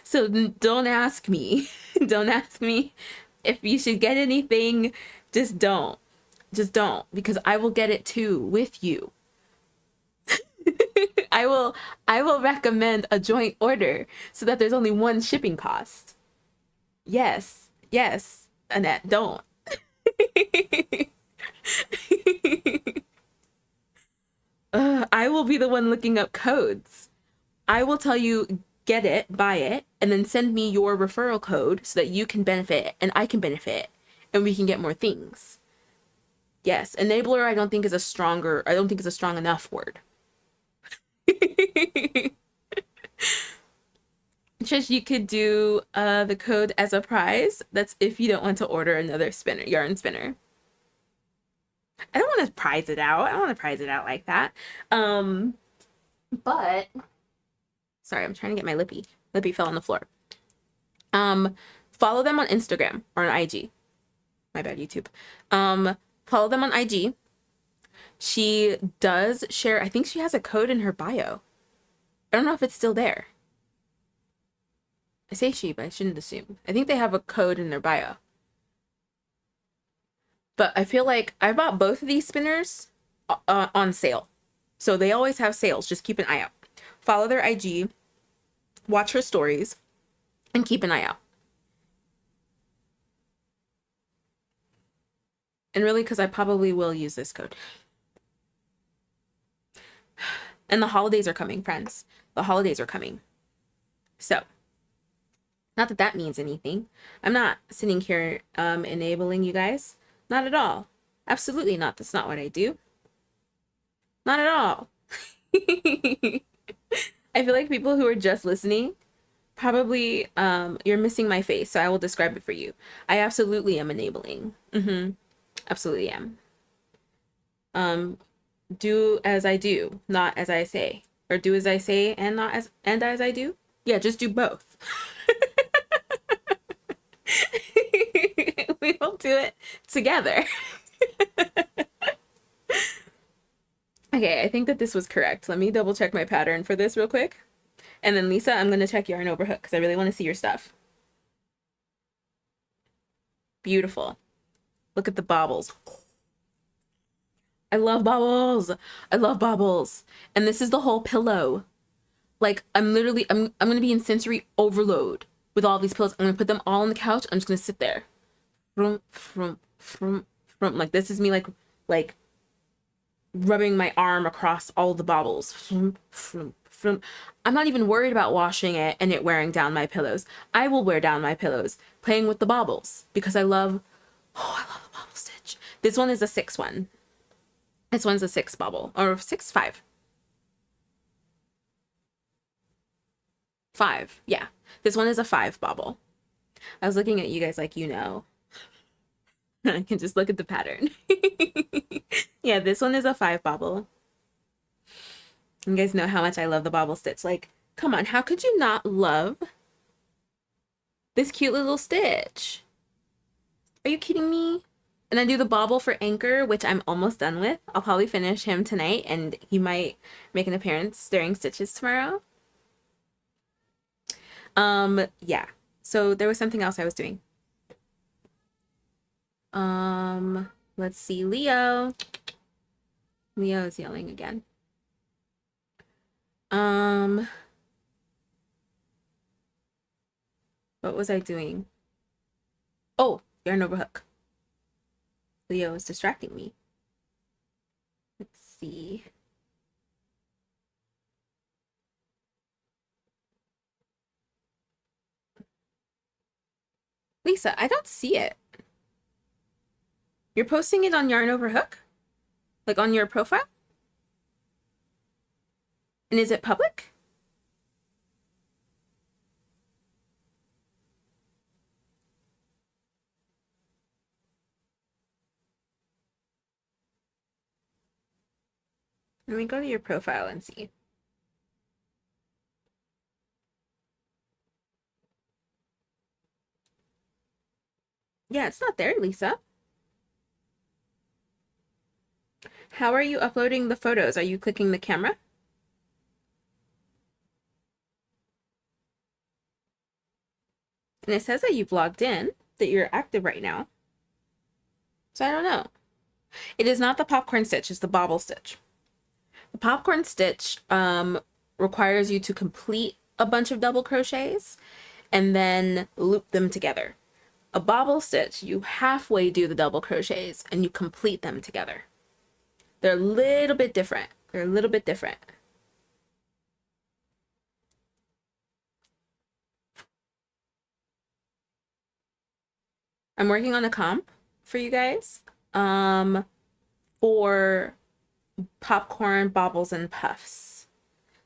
So don't ask me. Don't ask me if you should get anything. Just don't. Just don't. Because I will get it too with you. I will recommend a joint order so that there's only one shipping cost. Yes, Annette, don't. I will be the one looking up codes. I will tell you, get it, buy it, and then send me your referral code so that you can benefit and I can benefit and we can get more things. Yes, enabler I don't think is a strong enough word. Trish, you could do the code as a prize. That's if you don't want to order another yarn spinner. I don't want to prize it out. I don't want to prize it out like that. But sorry, I'm trying to get my lippy. Lippy fell on the floor. Follow them on Instagram or on IG. My bad, YouTube. Follow them on IG. She does share, I think she has a code in her bio. I don't know if it's still there. I say she, but I shouldn't assume. I think they have a code in their bio. But I feel like I bought both of these spinners on sale. So they always have sales. Just keep an eye out. Follow their IG, watch her stories, and keep an eye out. And really, because I probably will use this code. And the holidays are coming, friends. The holidays are coming. So, not that that means anything. I'm not sitting here enabling you guys. Not at all. Absolutely not. That's not what I do. Not at all. I feel like people who are just listening, probably you're missing my face, so I will describe it for you. I absolutely am enabling. Absolutely am. Do as I do, not as I say. Or do as I say and not as I do. Yeah, just do both. We will do it together. Okay, I think that this was correct. Let me double check my pattern for this real quick. And then Lisa, I'm going to check yarn over hook because I really want to see your stuff. Beautiful. Look at the bobbles. I love bobbles. I love bobbles. And this is the whole pillow. Like I'm going to be in sensory overload with all these pillows. I'm going to put them all on the couch. I'm just going to sit there. From. Like this is me like rubbing my arm across all the bobbles. I'm not even worried about washing it and it wearing down my pillows. I will wear down my pillows playing with the bobbles because I love the bobble stitch. This one is a 6 one. This one's a 6 bobble or 6, 5. 5. Yeah. This one is a 5 bobble. I was looking at you guys like, you know. I can just look at the pattern. Yeah, this one is a 5 bobble. You guys know how much I love the bobble stitch. Like, come on, how could you not love this cute little stitch? Are you kidding me? And I do the bobble for Anchor, which I'm almost done with. I'll probably finish him tonight, and he might make an appearance during stitches tomorrow. Yeah. So there was something else I was doing. Let's see, Leo. Leo is yelling again. What was I doing? Oh, yarn over hook. Leo is distracting me. Let's see. Lisa, I don't see it. You're posting it on yarn over hook? Like on your profile? And is it public? Let me go to your profile and see. Yeah, it's not there, Lisa. How are you uploading the photos? Are you clicking the camera? And it says that you've logged in, that you're active right now. So I don't know. It is not the popcorn stitch, it's the bobble stitch. The popcorn stitch requires you to complete a bunch of double crochets and then loop them together. A bobble stitch, you halfway do the double crochets and you complete them together. They're a little bit different. They're a little bit different. I'm working on a comp for you guys for popcorn, bobbles, and puffs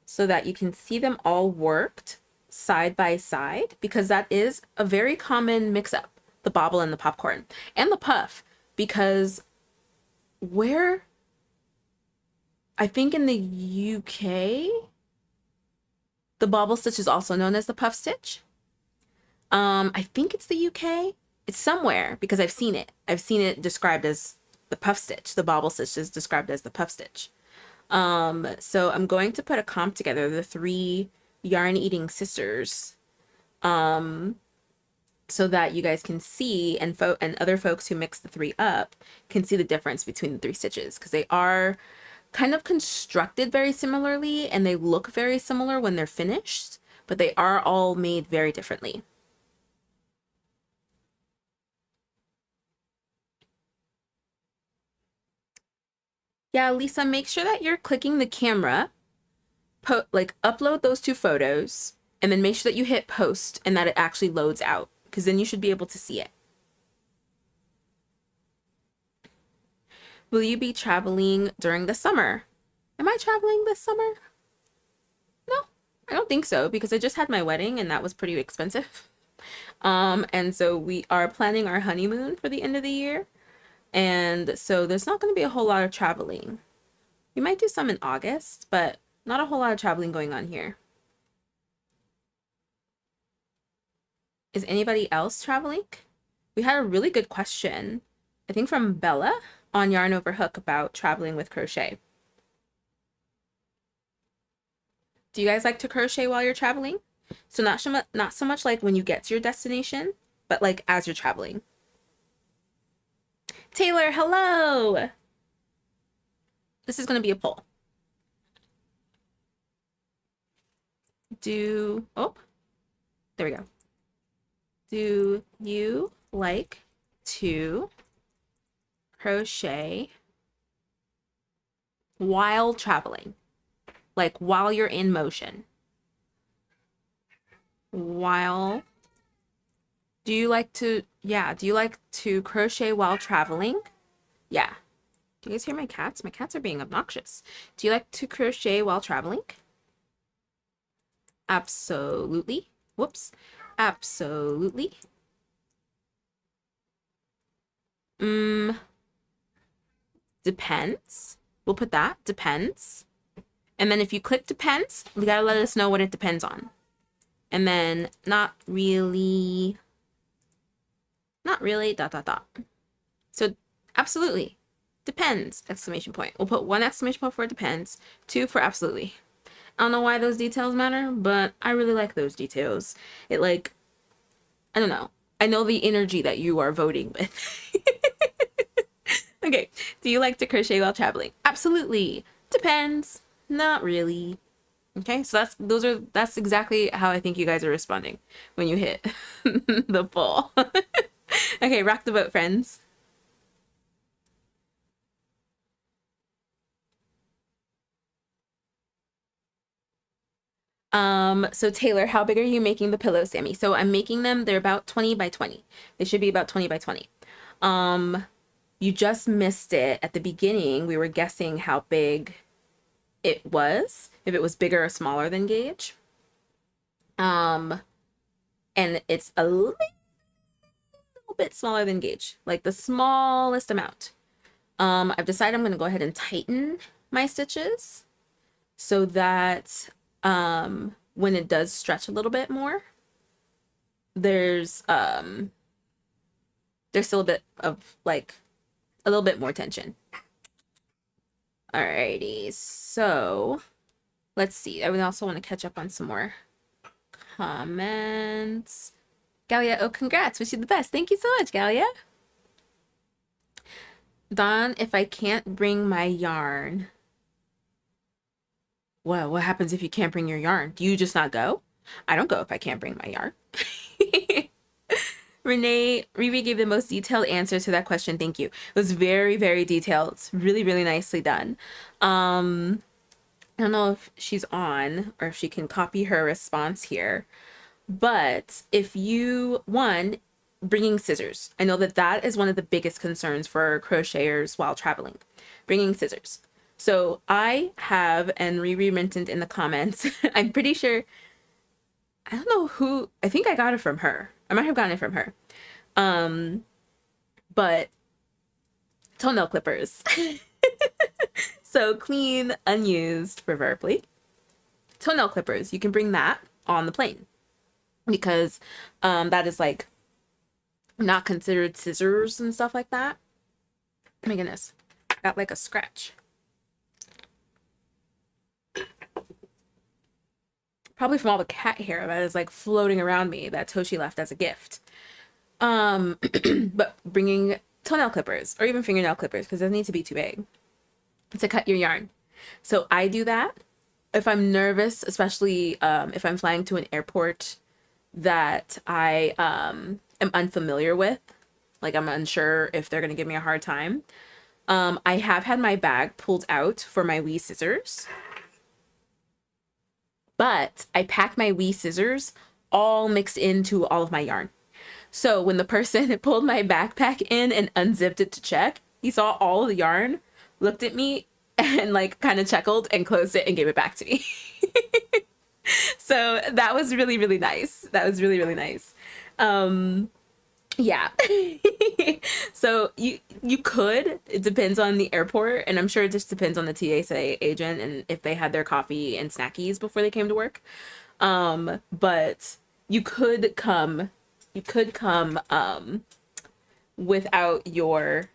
so that you can see them all worked side by side, because that is a very common mix-up, the bobble and the popcorn and the puff, because I think in the UK, the bobble stitch is also known as the puff stitch. I think it's the UK. It's somewhere because I've seen it. I've seen it described as the puff stitch. The bobble stitch is described as the puff stitch. So I'm going to put a comp together, the 3 yarn eating sisters, so that you guys can see, and other folks who mix the 3 up can see the difference between the 3 stitches, because they are kind of constructed very similarly and they look very similar when they're finished, but they are all made very differently. Yeah, Lisa, make sure that you're clicking the camera, upload those 2 photos, and then make sure that you hit post and that it actually loads out, because then you should be able to see it. Will you be traveling during the summer? Am I traveling this summer? No, I don't think so, because I just had my wedding and that was pretty expensive. And so we are planning our honeymoon for the end of the year. And so there's not going to be a whole lot of traveling. We might do some in August, but not a whole lot of traveling going on here. Is anybody else traveling? We had a really good question, I think from Bella on Yarn Over Hook about traveling with crochet. Do you guys like to crochet while you're traveling? So not so much like when you get to your destination, but like as you're traveling. Taylor, hello! This is going to be a poll. Oh, there we go. Do you like to crochet while traveling? Like while you're in motion? Do you like to crochet while traveling? Yeah. Do you guys hear my cats? My cats are being obnoxious. Do you like to crochet while traveling? Absolutely. Whoops. Absolutely. Depends. We'll put that. Depends. And then if you click depends, you gotta let us know what it depends on. And then not really, dot, dot, dot. So absolutely. Depends, exclamation point. We'll put 1 exclamation point for depends, 2 for absolutely. I don't know why those details matter, but I really like those details. It like, I don't know. I know the energy that you are voting with. Okay. Do you like to crochet while traveling? Absolutely. Depends. Not really. Okay. So that's exactly how I think you guys are responding when you hit the poll. Okay. Rock the boat, friends. So Taylor, how big are you making the pillows, Sammy? So I'm making them, they're about 20 by 20. They should be about 20 by 20. You just missed it at the beginning. We were guessing how big it was, if it was bigger or smaller than gauge. And it's a little bit smaller than gauge, like the smallest amount. I've decided I'm going to go ahead and tighten my stitches so that when it does stretch a little bit more, there's still a bit of like a little bit more tension. Alrighty, so let's see. I would also want to catch up on some more comments. Galia, oh, congrats. Wish you the best. Thank you so much, Galia. Dawn, if I can't bring my yarn. Well, what happens if you can't bring your yarn? Do you just not go? I don't go if I can't bring my yarn. Renee, Riri gave the most detailed answer to that question. Thank you. It was very, very detailed. It's really, really nicely done. I don't know if she's on or if she can copy her response here. But if you, bringing scissors. I know that is one of the biggest concerns for crocheters while traveling. Bringing scissors. So I have, and Riri mentioned in the comments, I'm pretty sure, I don't know who, I think I got it from her. I might have gotten it from her. But toenail clippers. So clean, unused, preferably. Toenail clippers, you can bring that on the plane because that is like not considered scissors and stuff like that. Oh my goodness, got like a scratch. Probably from all the cat hair that is like floating around me that Toshi left as a gift. But bringing toenail clippers or even fingernail clippers because it doesn't need to be too big to cut your yarn. So I do that if I'm nervous, especially if I'm flying to an airport that I am unfamiliar with, like I'm unsure if they're gonna give me a hard time. I have had my bag pulled out for my wee scissors, but I pack my wee scissors all mixed into all of my yarn. So when the person pulled my backpack in and unzipped it to check, he saw all of the yarn, looked at me, and like kind of chuckled and closed it and gave it back to me. So that was really, really nice. That was really, really nice. Yeah. So you could, it depends on the airport, and I'm sure it just depends on the TSA agent and if they had their coffee and snackies before they came to work. But you could come You could come without your,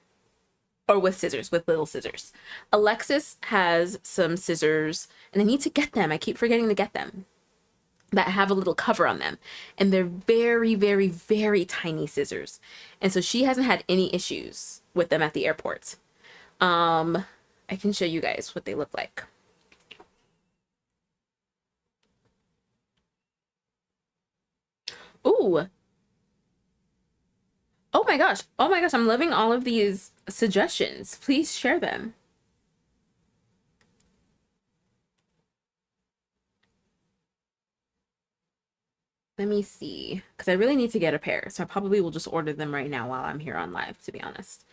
or with scissors, with little scissors. Alexis has some scissors, and I need to get them. I keep forgetting to get them, that have a little cover on them. And they're very, very, very tiny scissors. And so she hasn't had any issues with them at the airport. I can show you guys what they look like. Ooh. Oh my gosh. Oh my gosh. I'm loving all of these suggestions. Please share them. Let me see, because I really need to get a pair. So I probably will just order them right now while I'm here on live, to be honest.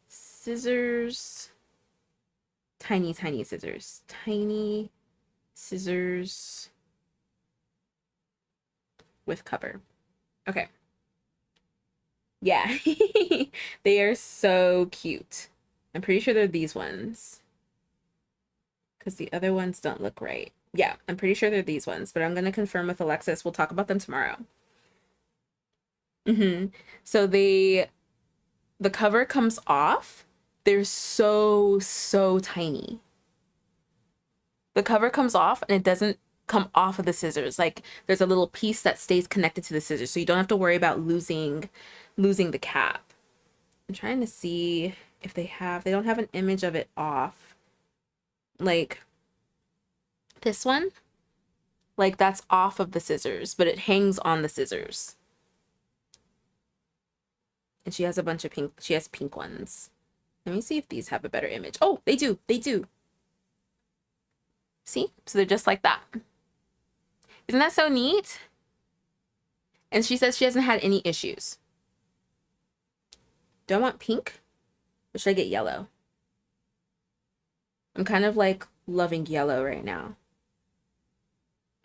Scissors. Tiny, tiny scissors. Tiny scissors with cover. Okay. Yeah. They are so cute. I'm pretty sure they're these ones, because the other ones don't look right. Yeah, I'm pretty sure they're these ones, but I'm going to confirm with Alexis. We'll talk about them tomorrow. So the cover comes off. They're so, so tiny. The cover comes off and it doesn't come off of the scissors. Like, there's a little piece that stays connected to the scissors, so you don't have to worry about losing the cap. I'm trying to see if they don't have an image of it off. Like this one, like that's off of the scissors, but it hangs on the scissors. And she has a bunch of pink, she has pink ones. Let me see if these have a better image. Oh, they do. See? So they're just like that. Isn't that so neat? And she says she hasn't had any issues. Do I want pink? Or should I get yellow? I'm kind of like loving yellow right now.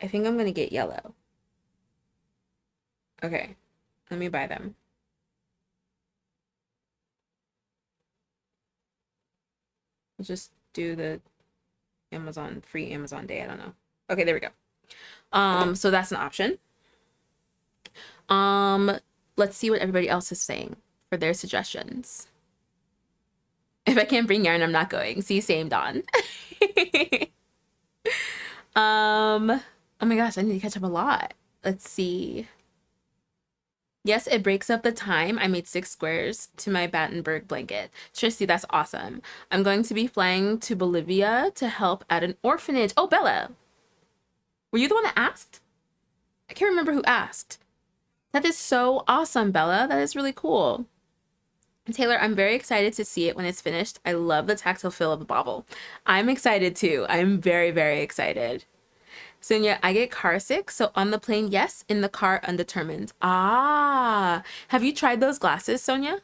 I think I'm gonna get yellow. Okay, let me buy them. Let's just do the free Amazon day. I don't know. Okay, there we go. So that's an option. Let's see what everybody else is saying for their suggestions. If I can't bring yarn, I'm not going. See, same, Dawn. Oh my gosh, I need to catch up a lot. Let's see. Yes, it breaks up the time. I made 6 squares to my Battenberg blanket. Tristy, that's awesome. I'm going to be flying to Bolivia to help at an orphanage. Oh, Bella. Were you the one that asked? I can't remember who asked. That is so awesome, Bella. That is really cool. And Taylor, I'm very excited to see it when it's finished. I love the tactile feel of the bauble. I'm excited too. I'm very, very excited. Sonia, I get car sick, so on the plane, yes. In the car, undetermined. Ah, have you tried those glasses, Sonia?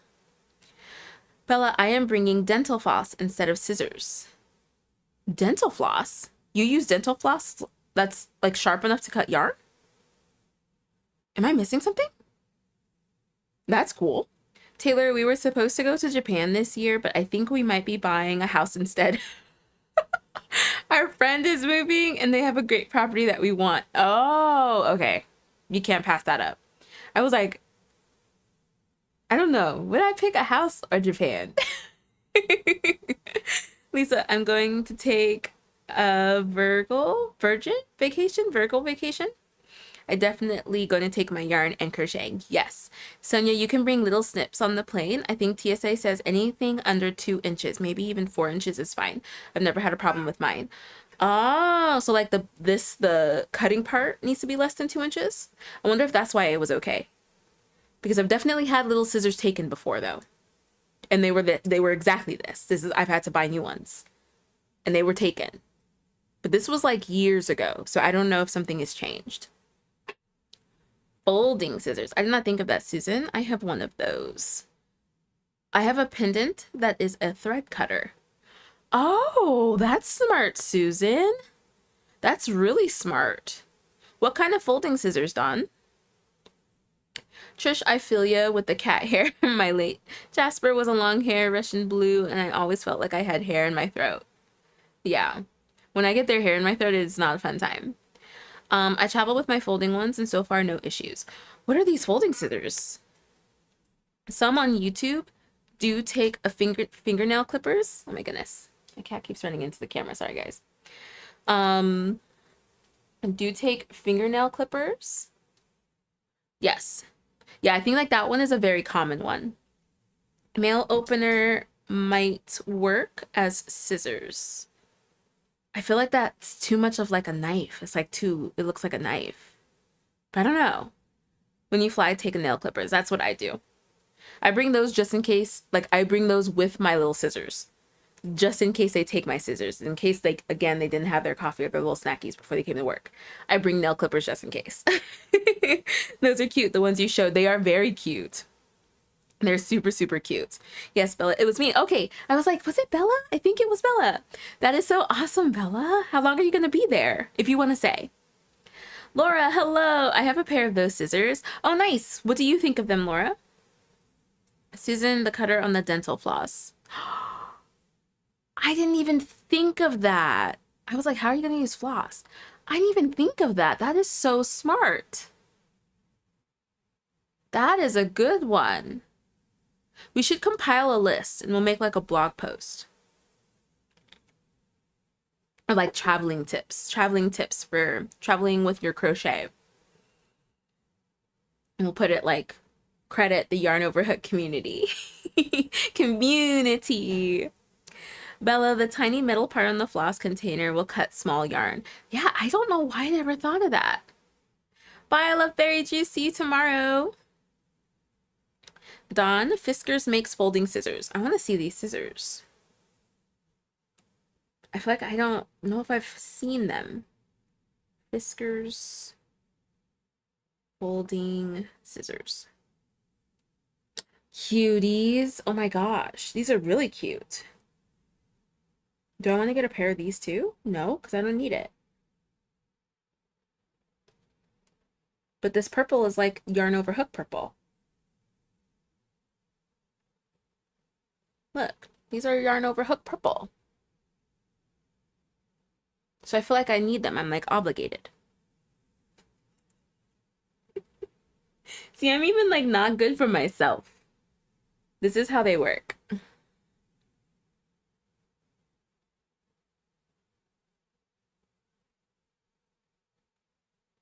Bella, I am bringing dental floss instead of scissors. Dental floss? You use dental floss that's like sharp enough to cut yarn? Am I missing something? That's cool. Taylor, we were supposed to go to Japan this year, but I think we might be buying a house instead. Our friend is moving and they have a great property that we want. Oh, okay. You can't pass that up. I was like, I don't know. Would I pick a house or Japan? Lisa, I'm going to take a Virgo vacation. I definitely going to take my yarn and crocheting. Yes. Sonia, you can bring little snips on the plane. I think TSA says anything under 2 inches, maybe even 4 inches is fine. I've never had a problem with mine. Oh, so like the cutting part needs to be less than 2 inches. I wonder if that's why it was okay. Because I've definitely had little scissors taken before though. And they were exactly this. I've had to buy new ones. And they were taken. But this was like years ago, so I don't know if something has changed. Folding scissors. I did not think of that, Susan. I have one of those. I have a pendant that is a thread cutter. Oh, that's smart, Susan. That's really smart. What kind of folding scissors, Dawn? Trish, I feel ya with the cat hair. My late Jasper was a long hair, Russian blue, and I always felt like I had hair in my throat. Yeah. When I get their hair in my throat, it's not a fun time. I travel with my folding ones and so far no issues. What are these folding scissors? Some on YouTube do take a fingernail clippers. Oh my goodness. My cat keeps running into the camera. Sorry, guys. Do take fingernail clippers. Yes. Yeah, I think like that one is a very common one. Mail opener might work as scissors. I feel like that's too much of like a knife. It's like it looks like a knife. But I don't know. When you fly, take a nail clippers. That's what I do. I bring those just in case, like I bring those with my little scissors. Just in case they take my scissors. In case they didn't have their coffee or their little snackies before they came to work. I bring nail clippers just in case. Those are cute. The ones you showed, they are very cute. They're super, super cute. Yes, Bella, it was me. Okay, I was like, was it Bella? I think it was Bella. That is so awesome, Bella. How long are you going to be there, if you want to say? Laura, hello. I have a pair of those scissors. Oh, nice. What do you think of them, Laura? Susan, the cutter on the dental floss. I didn't even think of that. I was like, how are you going to use floss? I didn't even think of that. That is so smart. That is a good one. We should compile a list and we'll make like a blog post. Or like traveling tips for traveling with your crochet. And we'll put it like, credit the Yarn Over Hook community. Community. Bella, the tiny metal part on the floss container will cut small yarn. Yeah, I don't know why I never thought of that. Bye, I love berry juice. See you tomorrow. Dawn, Fiskars makes folding scissors. I want to see these scissors. I feel like I don't know if I've seen them. Fiskars folding scissors. Cuties. Oh my gosh. These are really cute. Do I want to get a pair of these too? No, because I don't need it. But this purple is like Yarn Over Hook purple. Look, these are Yarn Over Hook purple. So I feel like I need them. I'm like obligated. See, I'm even like not good for myself. This is how they work.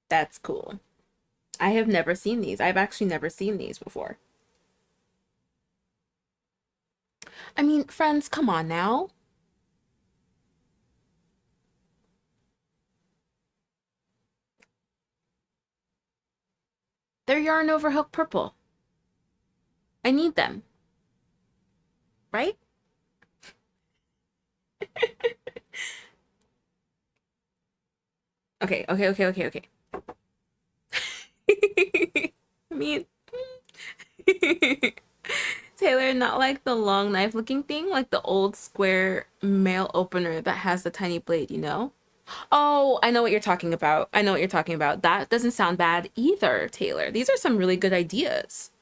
That's cool. I have never seen these. I've actually never seen these before. I mean, friends, come on now. They're Yarn Over Hook purple. I need them. Right? Okay. I mean, Taylor, not like the long knife looking thing, like the old square mail opener that has the tiny blade, you know? Oh, I know what you're talking about. That doesn't sound bad either, Taylor. These are some really good ideas.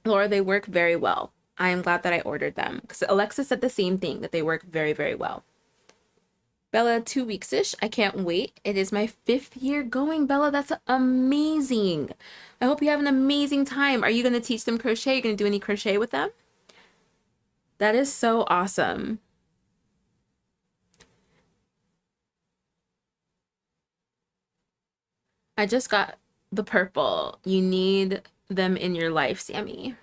Laura, they work very well. I am glad that I ordered them because Alexa said the same thing, that they work very, very well. Bella, 2 weeks-ish. I can't wait. It is my 5th year going, Bella. That's amazing. I hope you have an amazing time. Are you going to teach them crochet? Are you going to do any crochet with them? That is so awesome. I just got the purple. You need them in your life, Sammy.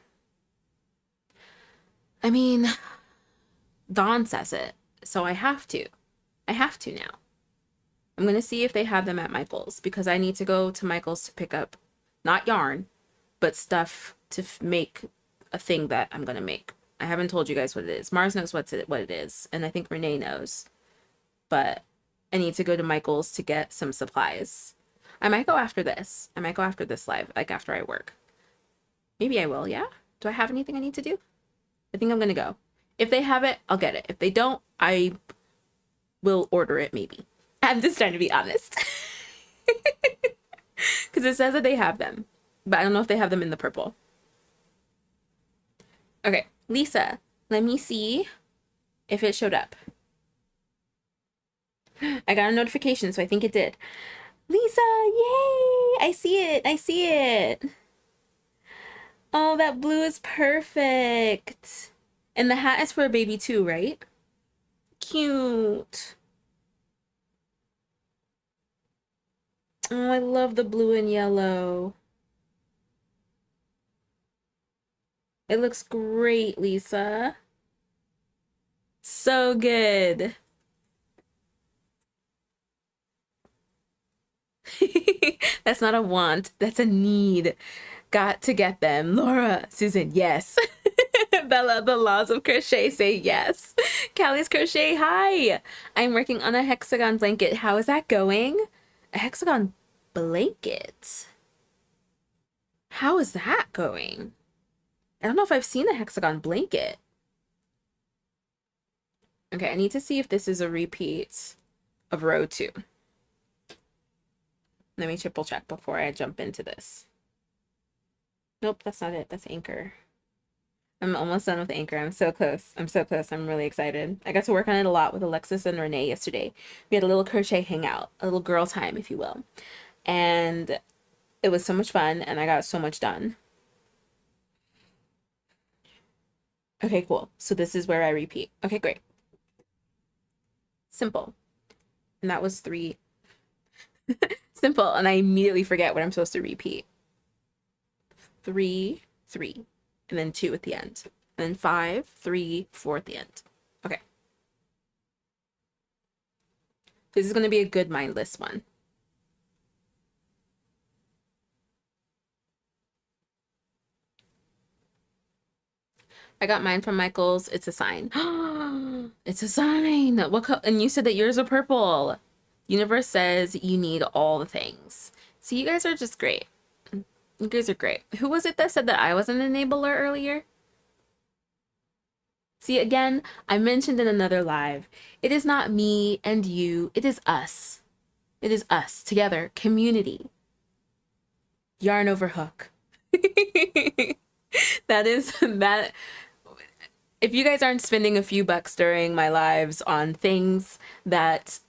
I mean, Dawn says it, so I have to. I have to now. I'm going to see if they have them at Michael's because I need to go to Michael's to pick up, not yarn, but stuff to make a thing that I'm going to make. I haven't told you guys what it is. Mars knows what it is, and I think Renee knows. But I need to go to Michael's to get some supplies. I might go after this. I might go after this live, like after I work. Maybe I will, yeah? Do I have anything I need to do? I think I'm going to go. If they have it, I'll get it. If they don't, I will order it maybe. I'm just trying to be honest. Because it says that they have them. But I don't know if they have them in the purple. Okay, Lisa, let me see if it showed up. I got a notification, so I think it did. Lisa, yay! I see it. I see it. Oh, that blue is perfect. And the hat is for a baby too, right? Cute. Oh, I love the blue and yellow. It looks great, Lisa. So good. That's not a want, that's a need. Got to get them. Laura, Susan, yes. Bella, the laws of crochet say yes. Callie's Crochet, hi. I'm working on a hexagon blanket. How is that going? A hexagon blanket? How is that going? I don't know if I've seen a hexagon blanket. Okay, I need to see if this is a repeat of row 2. Let me triple check before I jump into this. Nope, that's not it. That's Anchor. I'm almost done with Anchor. I'm so close. I'm so close. I'm really excited. I got to work on it a lot with Alexis and Renee yesterday. We had a little crochet hangout, a little girl time, if you will. And it was so much fun, and I got so much done. Okay, cool. So this is where I repeat. Okay, great. Simple. And that was 3. Simple, and I immediately forget what I'm supposed to repeat. 3, 3, and then 2 at the end. And then 5, 3, 4 at the end. Okay. This is going to be a good mindless one. I got mine from Michael's. It's a sign. It's a sign. What color? And you said that yours are purple. Universe says you need all the things. So you guys are just great. You guys are great. Who was it that said that I was an enabler earlier? See, again, I mentioned in another live, it is not me and you, it is us. It is us together, community. Yarn over hook. That is that. If you guys aren't spending a few bucks during my lives on things that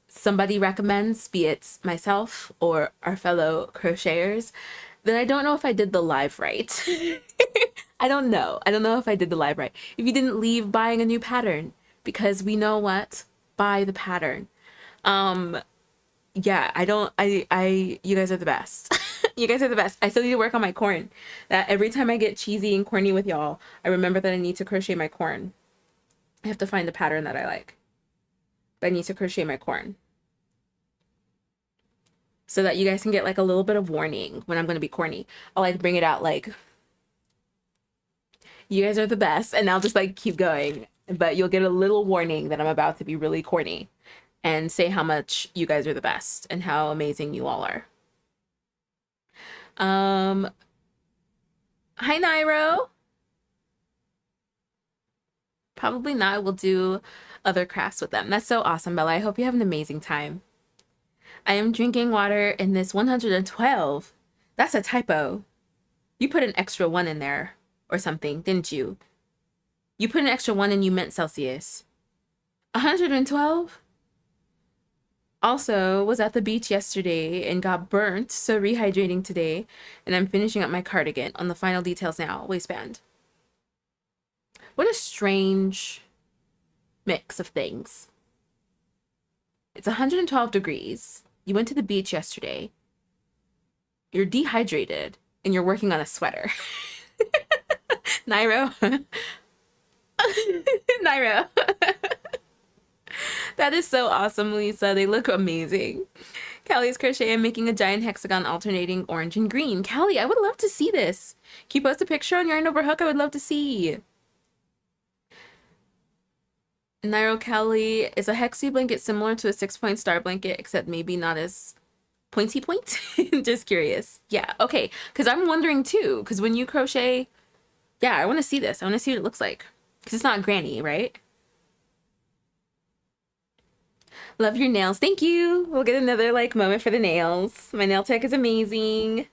somebody recommends, be it myself or our fellow crocheters, then I don't know if I did the live right. I don't know. I don't know if I did the live right. If you didn't leave buying a new pattern, because we know what? Buy the pattern. Yeah, you guys are the best. You guys are the best. I still need to work on my corn. That every time I get cheesy and corny with y'all, I remember that I need to crochet my corn. I have to find the pattern that I like. But I need to crochet my corn. So that you guys can get like a little bit of warning when I'm going to be corny. I'll like bring it out like, you guys are the best, and I'll just like keep going. But you'll get a little warning that I'm about to be really corny and say how much you guys are the best and how amazing you all are. Hi Nairo. Probably not. We'll do other crafts with them. That's so awesome, Bella. I hope you have an amazing time. I am drinking water in this 112. That's a typo. You put an extra 1 in there or something, didn't you? You put an extra 1 and you meant Celsius. 112? Also, was at the beach yesterday and got burnt, so rehydrating today. And I'm finishing up my cardigan on the final details now. Waistband. What a strange mix of things. It's 112 degrees. You went to the beach yesterday. You're dehydrated and you're working on a sweater. Nairo. Nairo. That is so awesome, Lisa. They look amazing. Callie's Crochet. I'm making a giant hexagon alternating orange and green. Callie, I would love to see this. Can you post a picture on Yarn Over Hook? I would love to see. Nairo Callie, is a hexie blanket similar to a 6-point star blanket, except maybe not as pointy point? Just curious. Yeah, okay. Because I'm wondering too, because when you crochet, yeah, I want to see this. I want to see what it looks like. Because it's not granny, right? Love your nails. Thank you. We'll get another like moment for the nails. My nail tech is amazing.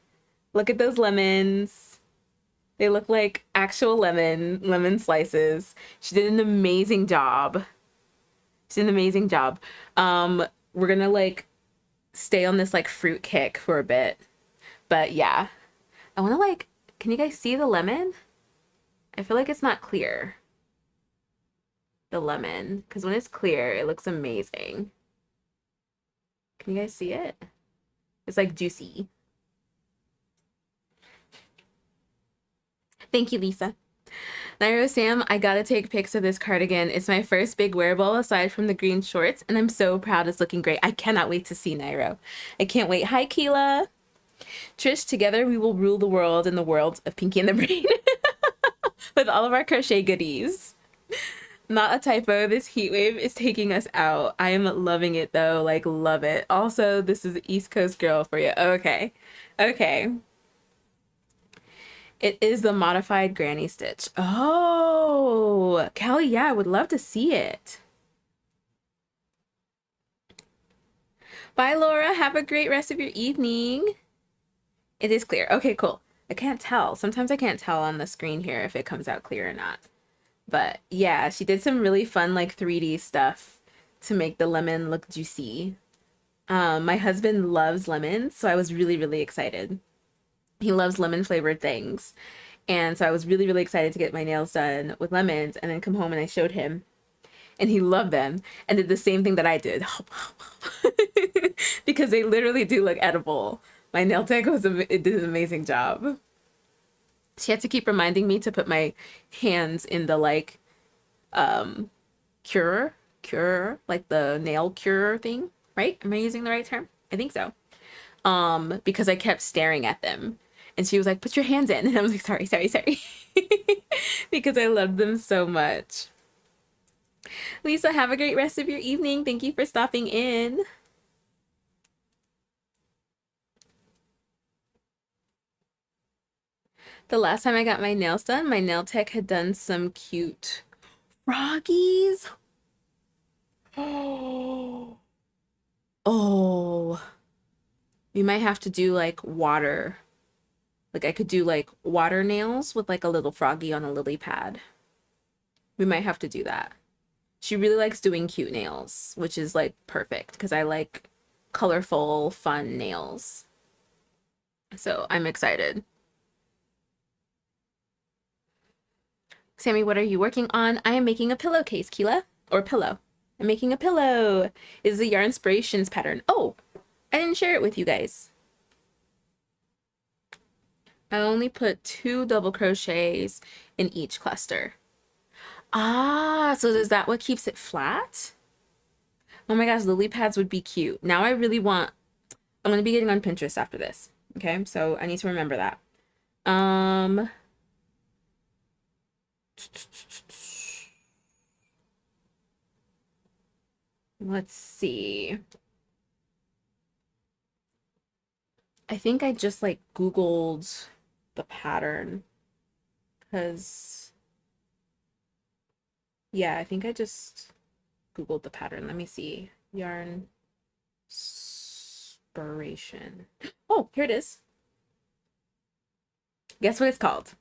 Look at those lemons. They look like actual lemon slices. She did an amazing job. She did an amazing job. We're gonna like stay on this like fruit kick for a bit. But yeah, I want to like, can you guys see the lemon? I feel like it's not clear. The lemon, because when it's clear, it looks amazing. Can you guys see it? It's like juicy. Thank you, Lisa. Nairo Sam, I gotta take pics of this cardigan. It's my first big wearable aside from the green shorts, and I'm so proud it's looking great. I cannot wait to see Nairo. I can't wait. Hi, Keela. Trish, together we will rule the world in the world of Pinky and the Brain with all of our crochet goodies. Not a typo. This heat wave is taking us out. I am loving it though. Like, love it. Also, this is East Coast girl for you. Okay. Okay. It is the modified granny stitch. Oh, Kelly, yeah, I would love to see it. Bye, Laura. Have a great rest of your evening. It is clear. Okay, cool. I can't tell. Sometimes I can't tell on the screen here if it comes out clear or not. But yeah, she did some really fun like 3D stuff to make the lemon look juicy. My husband loves lemons, so I was really, really excited. He loves lemon flavored things. And so I was really, really excited to get my nails done with lemons and then come home and I showed him and he loved them and did the same thing that I did. Because they literally do look edible. My nail tech it did an amazing job. She had to keep reminding me to put my hands in the like cure, like the nail cure thing, right? Am I using the right term? I think so. Because I kept staring at them. And she was like, put your hands in. And I was like, sorry. Because I love them so much. Lisa, have a great rest of your evening. Thank you for stopping in. The last time I got my nails done, my nail tech had done some cute froggies. Oh. Oh. We might have to do like water. Like I could do like water nails with like a little froggy on a lily pad. We might have to do that. She really likes doing cute nails, which is like perfect because I like colorful, fun nails. So I'm excited. Sammy, what are you working on? I am making a pillowcase, Keela. Or pillow. I'm making a pillow. It is the Yarn Inspirations pattern. Oh, I didn't share it with you guys. I only put 2 double crochets in each cluster. Ah, so is that what keeps it flat? Oh my gosh, lily pads would be cute. Now I really want, I'm going to be getting on Pinterest after this. Okay, so I need to remember that. Let's see. I think I just like Googled the pattern because yeah, I think I just Googled the pattern. Let me see. Yarn inspiration. Oh, here it is. Guess what it's called?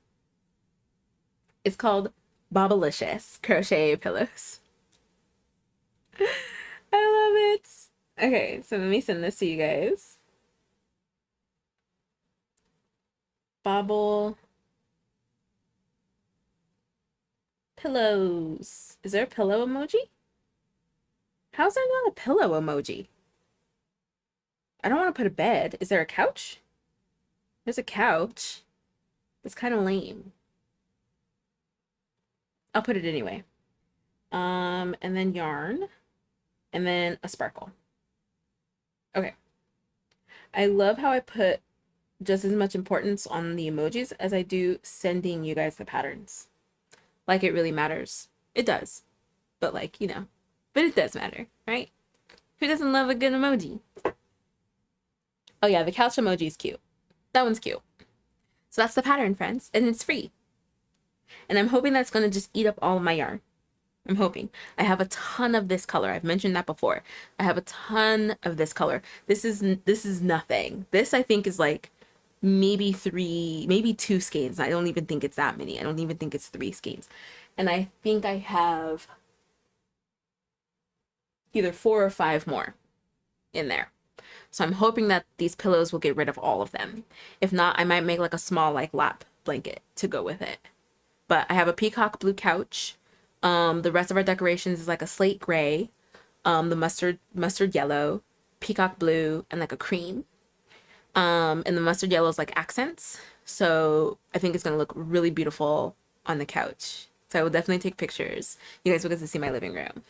It's called Bobblicious Crochet Pillows. I love it. Okay, so let me send this to you guys. Bobble pillows. Is there a pillow emoji? How's there not a pillow emoji? I don't want to put a bed. Is there a couch? There's a couch. It's kind of lame. I'll put it anyway. And then yarn. And then a sparkle. Okay. I love how I put just as much importance on the emojis as I do sending you guys the patterns. Like it really matters. It does. But like, you know, but it does matter, right? Who doesn't love a good emoji? Oh yeah, the couch emoji is cute. That one's cute. So that's the pattern, friends, and it's free. And I'm hoping that's going to just eat up all of my yarn. I'm hoping. I have a ton of this color. I've mentioned that before. I have a ton of this color. This is nothing. This I think is like maybe 2 skeins. I don't even think it's that many. I don't even think it's 3 skeins. And I think I have either 4 or 5 more in there. So I'm hoping that these pillows will get rid of all of them. If not, I might make like a small like lap blanket to go with it. But I have a peacock blue couch. The rest of our decorations is like a slate gray, the mustard yellow, peacock blue, and like a cream. And the mustard yellow is like accents. So I think it's gonna look really beautiful on the couch. So I will definitely take pictures. You guys will get to see my living room.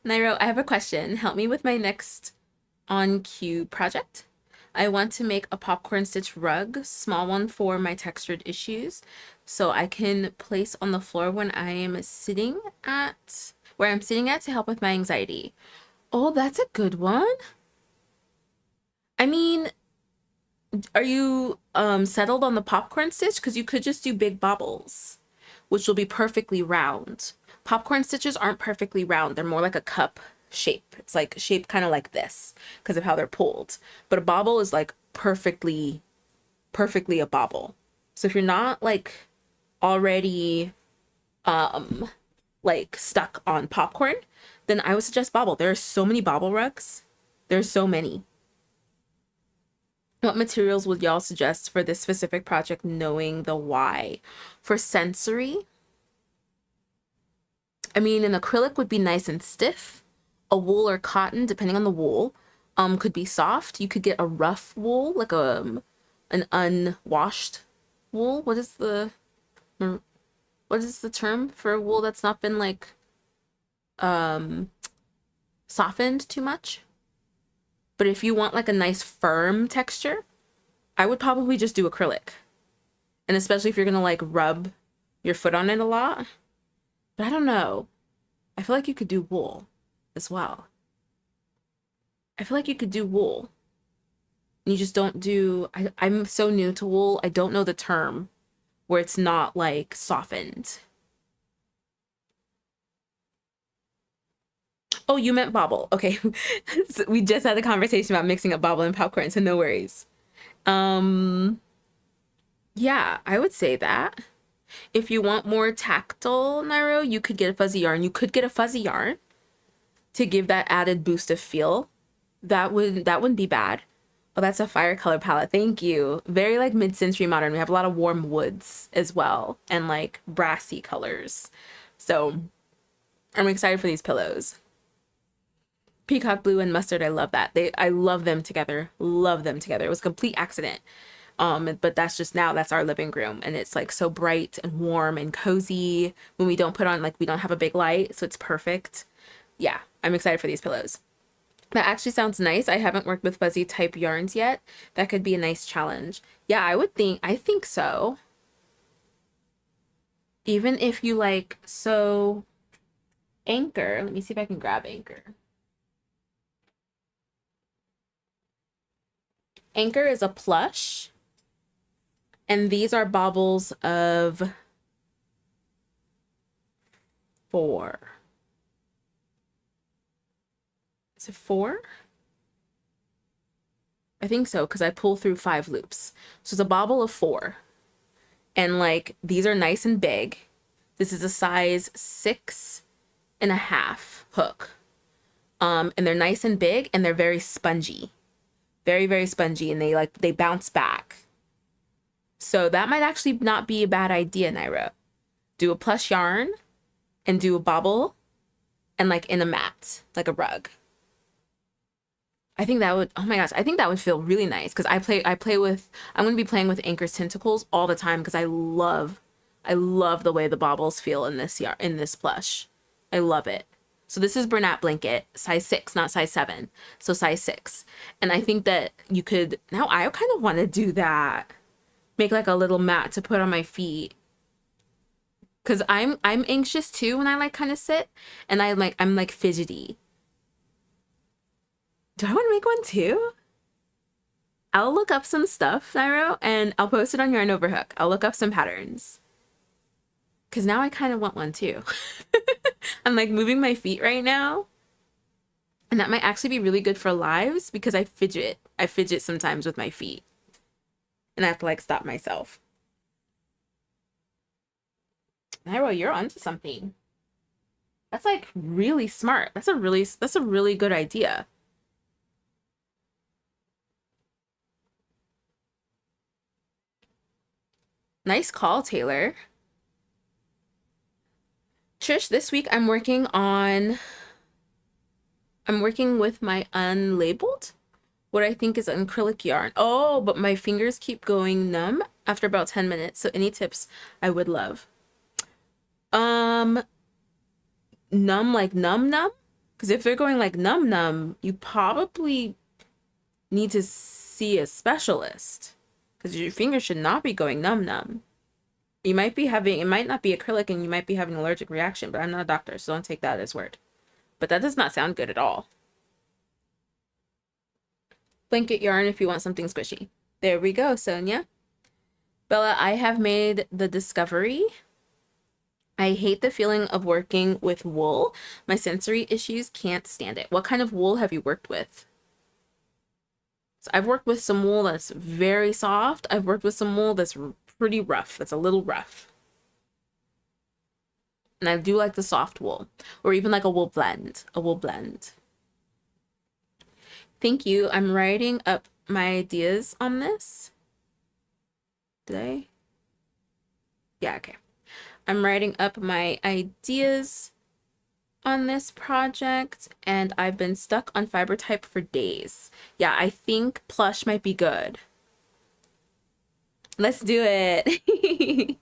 Nairo, I have a question. Help me with my next on cue project. I want to make a popcorn stitch rug, small one for my textured issues, so I can place on the floor when I am sitting at, where I'm sitting at to help with my anxiety. Oh, that's a good one. I mean, are you settled on the popcorn stitch? Because you could just do big bobbles, which will be perfectly round. Popcorn stitches aren't perfectly round. They're more like a cup shape. It's like shaped kind of like this because of how they're pulled. But a bobble is like perfectly a bobble. So if you're not like already like stuck on popcorn, then I would suggest bobble. There are so many bobble rugs. There's so many. What materials would y'all suggest for this specific project, knowing the why? For sensory, I mean, an acrylic would be nice and stiff. A wool or cotton, depending on the wool, could be soft. You could get a rough wool, like an unwashed wool. What is the term for a wool that's not been like softened too much? But if you want like a nice firm texture, I would probably just do acrylic. And especially if you're gonna like rub your foot on it a lot. But I don't know. I feel like you could do wool as well. I feel like you could do wool. You just don't do, I'm so new to wool, I don't know the term where it's not like softened. Oh, you meant bobble. Okay. So we just had a conversation about mixing up bobble and popcorn, so no worries. Yeah, I would say that. If you want more tactile, Nairo, you could get a fuzzy yarn. You could get a fuzzy yarn to give that added boost of feel. That wouldn't be bad. Oh, that's a fire color palette. Thank you. Very like mid-century modern. We have a lot of warm woods as well and like brassy colors. So I'm excited for these pillows. Peacock blue and mustard, I love that. I love them together. Love them together. It was a complete accident. But that's just now, that's our living room. And it's like so bright and warm and cozy when we don't put on, like we don't have a big light. So it's perfect. Yeah, I'm excited for these pillows. That actually sounds nice. I haven't worked with fuzzy type yarns yet. That could be a nice challenge. Yeah, I think so. Even if you like, so Anchor, let me see if I can grab Anchor. Anchor is a plush, and these are bobbles of 4. Is it 4? I think so, because I pull through 5 loops. So it's a bobble of 4. And like, these are nice and big. This is a size 6.5 hook. And they're nice and big, and they're very spongy. Very, very spongy, and they bounce back. So that might actually not be a bad idea, Nairo. Do a plush yarn and do a bobble and like in a mat, like a rug. I think that would, oh my gosh, I think that would feel really nice because I'm going to be playing with Anchor's tentacles all the time because I love the way the bobbles feel in this plush. I love it. So this is Bernat blanket, size 6, not size 7. So size 6. And I think that you could, now I kind of want to do that. Make like a little mat to put on my feet. Cause I'm anxious too when I like kind of sit and I'm like fidgety. Do I want to make one too? I'll look up some stuff, Nairo, and I'll post it on Yarn Overhook. I'll look up some patterns. Cause now I kind of want one too. I'm like moving my feet right now. And that might actually be really good for lives because I fidget. I fidget sometimes with my feet. And I have to like stop myself. Nairo, you're onto something. That's like really smart. That's a really good idea. Nice call, Taylor. Trish, this week I'm working with my unlabeled, what I think is an acrylic yarn. Oh, but my fingers keep going numb after about 10 minutes. So any tips I would love. Um, numb like numb numb? Because if they're going like numb numb, you probably need to see a specialist. Because your fingers should not be going numb numb. You might be having, it might not be acrylic and you might be having an allergic reaction, but I'm not a doctor, so don't take that as word. But that does not sound good at all. Blanket yarn if you want something squishy. There we go, Sonia. Bella, I have made the discovery. I hate the feeling of working with wool. My sensory issues can't stand it. What kind of wool have you worked with? So I've worked with some wool that's very soft. I've worked with some wool that's pretty rough. That's a little rough. And I do like the soft wool, or even like a wool blend. A wool blend. Thank you. I'm writing up my ideas on this. Did I? Yeah, okay. I'm writing up my ideas on this project, and I've been stuck on fiber type for days. Yeah, I think plush might be good. Let's do it.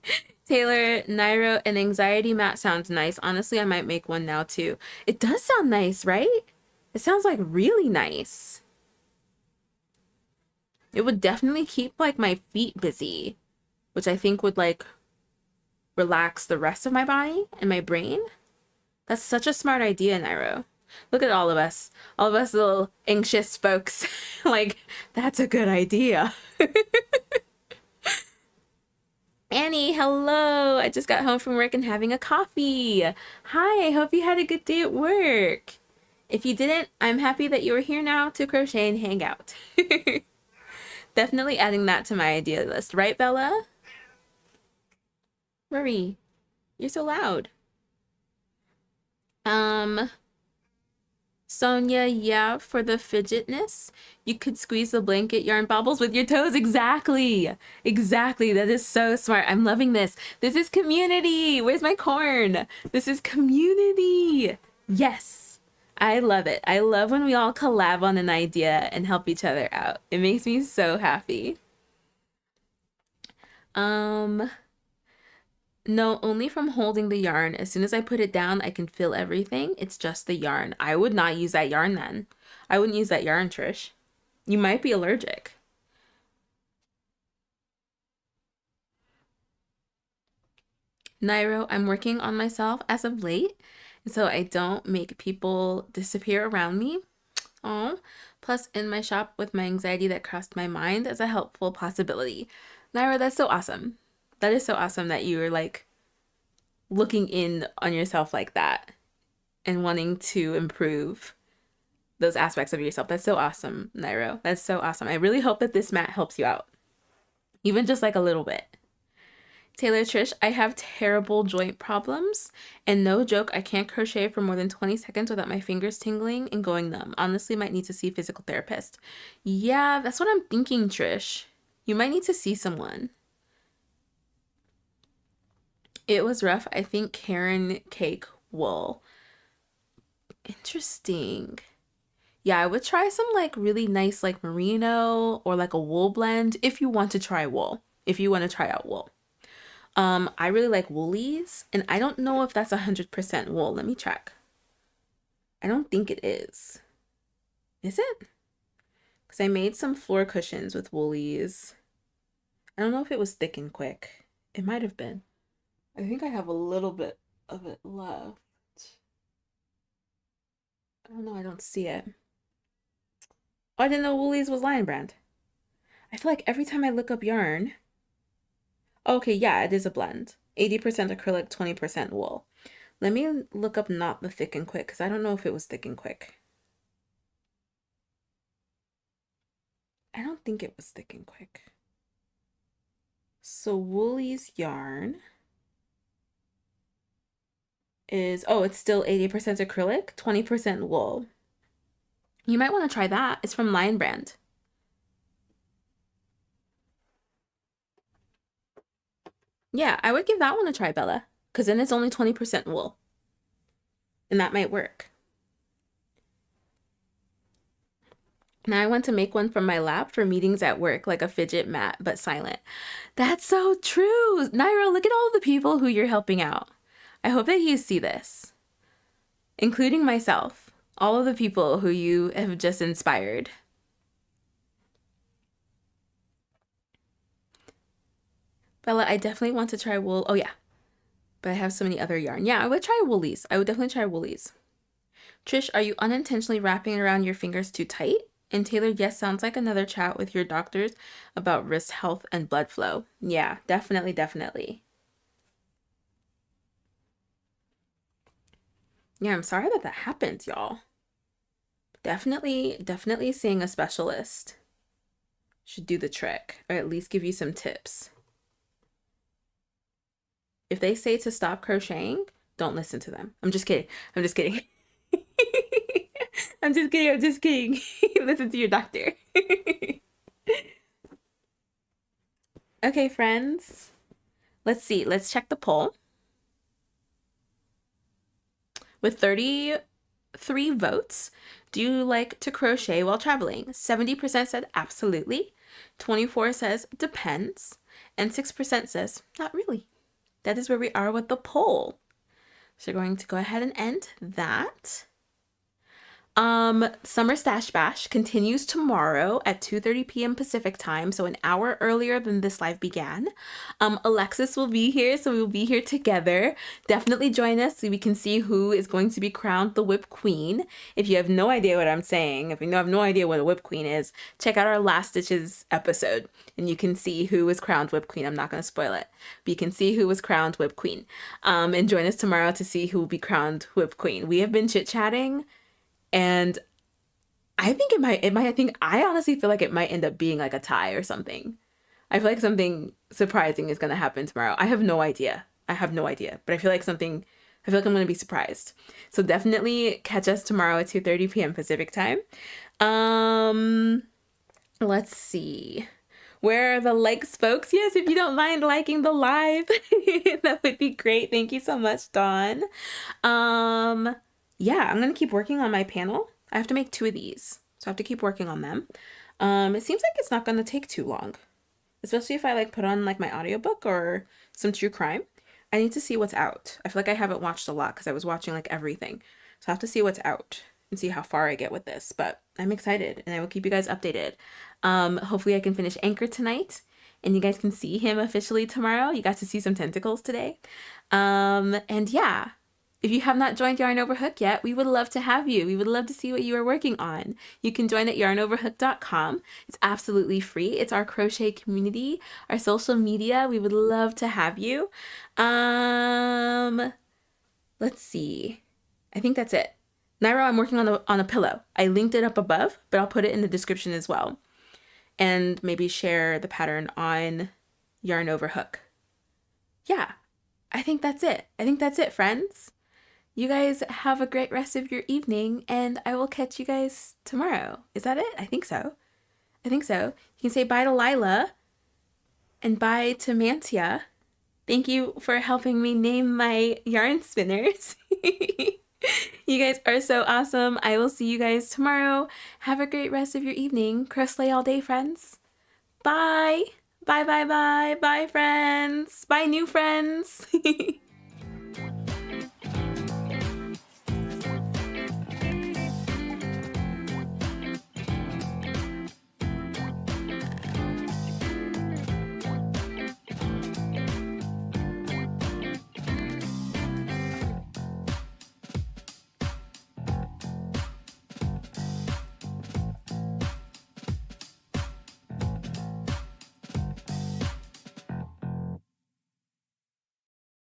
Taylor, Nairo, and anxiety mat sounds nice. Honestly, I might make one now too. It does sound nice, right? It sounds like really nice. It would definitely keep like my feet busy, which I think would like relax the rest of my body and my brain. That's such a smart idea, Nairo. Look at all of us little anxious folks. Like, that's a good idea. Annie, hello. I just got home from work and having a coffee. Hi, I hope you had a good day at work. If you didn't, I'm happy that you are here now to crochet and hang out. Definitely adding that to my idea list, right, Bella? Marie, you're so loud. Um, Sonia, yeah, for the fidgetness, you could squeeze the blanket yarn bobbles with your toes. Exactly. Exactly. That is so smart. I'm loving this. This is community. Where's my corn? This is community. Yes. I love it. I love when we all collab on an idea and help each other out. It makes me so happy. Um, no, only from holding the yarn. As soon as I put it down, I can feel everything. It's just the yarn. I would not use that yarn then. I wouldn't use that yarn, Trish. You might be allergic. Nairo, I'm working on myself as of late, so I don't make people disappear around me. Oh, plus in my shop with my anxiety that crossed my mind as a helpful possibility. Nairo, that's so awesome. That is so awesome that you were like looking in on yourself like that and wanting to improve those aspects of yourself. That's so awesome, Nairo. That's so awesome. I really hope that this mat helps you out, even just like a little bit. Taylor, Trish, I have terrible joint problems, and no joke, I can't crochet for more than 20 seconds without my fingers tingling and going numb. Honestly, might need to see a physical therapist. Yeah, that's what I'm thinking, Trish. You might need to see someone. It was rough. I think Karen cake wool. Interesting. Yeah, I would try some like really nice like merino or like a wool blend if you want to try wool. If you want to try out wool. I really like woolies, and I don't know if that's 100% wool. Let me check. I don't think it is. Is it? Because I made some floor cushions with woolies. I don't know if it was thick and quick. It might have been. I think I have a little bit of it left. I don't know. I don't see it. Oh, I didn't know woolies was Lion Brand. I feel like every time I look up yarn. Okay, yeah, it is a blend. 80% acrylic, 20% wool. Let me look up not the thick and quick because I don't know if it was thick and quick. I don't think it was thick and quick. So Woolies yarn. is, oh, it's still 80% acrylic, 20% wool. You might want to try that. It's from Lion Brand. Yeah, I would give that one a try, Bella, because then it's only 20% wool. And that might work. Now I want to make one from my lap for meetings at work, like a fidget mat, but silent. That's so true. Naira, look at all the people who you're helping out. I hope that you see this, including myself, all of the people who you have just inspired. Bella, I definitely want to try wool. Oh yeah, but I have so many other yarn. Yeah, I would try woolies. I would definitely try woolies. Trish, are you unintentionally wrapping around your fingers too tight? And Taylor, yes, sounds like another chat with your doctors about wrist health and blood flow. Yeah, definitely, definitely. Yeah, I'm sorry that happened, y'all. Definitely, definitely seeing a specialist should do the trick, or at least give you some tips. If they say to stop crocheting, don't listen to them. I'm just kidding. I'm just kidding. I'm just kidding. I'm just kidding. Listen to your doctor. Okay, friends. Let's see. Let's check the poll. With 33 votes, do you like to crochet while traveling? 70% said absolutely. 24% says depends. And 6% says not really. That is where we are with the poll. So we're going to go ahead and end that. Summer Stash Bash continues tomorrow at 2:30 p.m. Pacific time, so an hour earlier than this live began. Alexis will be here, so we will be here together. Definitely join us so we can see who is going to be crowned the Whip Queen. If you have no idea what I'm saying, if you have no idea what a Whip Queen is, check out our Last Stitches episode, and you can see who was crowned Whip Queen. I'm not going to spoil it, but you can see who was crowned Whip Queen. And join us tomorrow to see who will be crowned Whip Queen. We have been chit-chatting, and I think I honestly feel like it might end up being like a tie or something. I feel like something surprising is going to happen tomorrow. I have no idea. But I feel like I'm going to be surprised. So definitely catch us tomorrow at 2:30 p.m. Pacific time. Let's see. Where are the likes, folks? Yes, if you don't mind liking the live, that would be great. Thank you so much, Dawn. Yeah, I'm going to keep working on my panel. I have to make 2 of these, so I have to keep working on them. It seems like it's not going to take too long, especially if I like put on like my audiobook or some true crime. I need to see what's out. I feel like I haven't watched a lot because I was watching like everything. So I have to see what's out and see how far I get with this, but I'm excited and I will keep you guys updated. Hopefully I can finish Anchor tonight and you guys can see him officially tomorrow. You got to see some tentacles today. And yeah. If you have not joined Yarn Over Hook yet, we would love to have you. We would love to see what you are working on. You can join at yarnoverhook.com. It's absolutely free. It's our crochet community, our social media. We would love to have you. Let's see. I think that's it. Naira, I'm working on a pillow. I linked it up above, but I'll put it in the description as well. And maybe share the pattern on Yarn Over Hook. Yeah, I think that's it. Friends. You guys have a great rest of your evening, and I will catch you guys tomorrow. Is that it? I think so. You can say bye to Lila and bye to Mantia. Thank you for helping me name my yarn spinners. You guys are so awesome. I will see you guys tomorrow. Have a great rest of your evening. Crochet all day, friends. Bye. Bye, bye, bye. Bye, friends. Bye, new friends.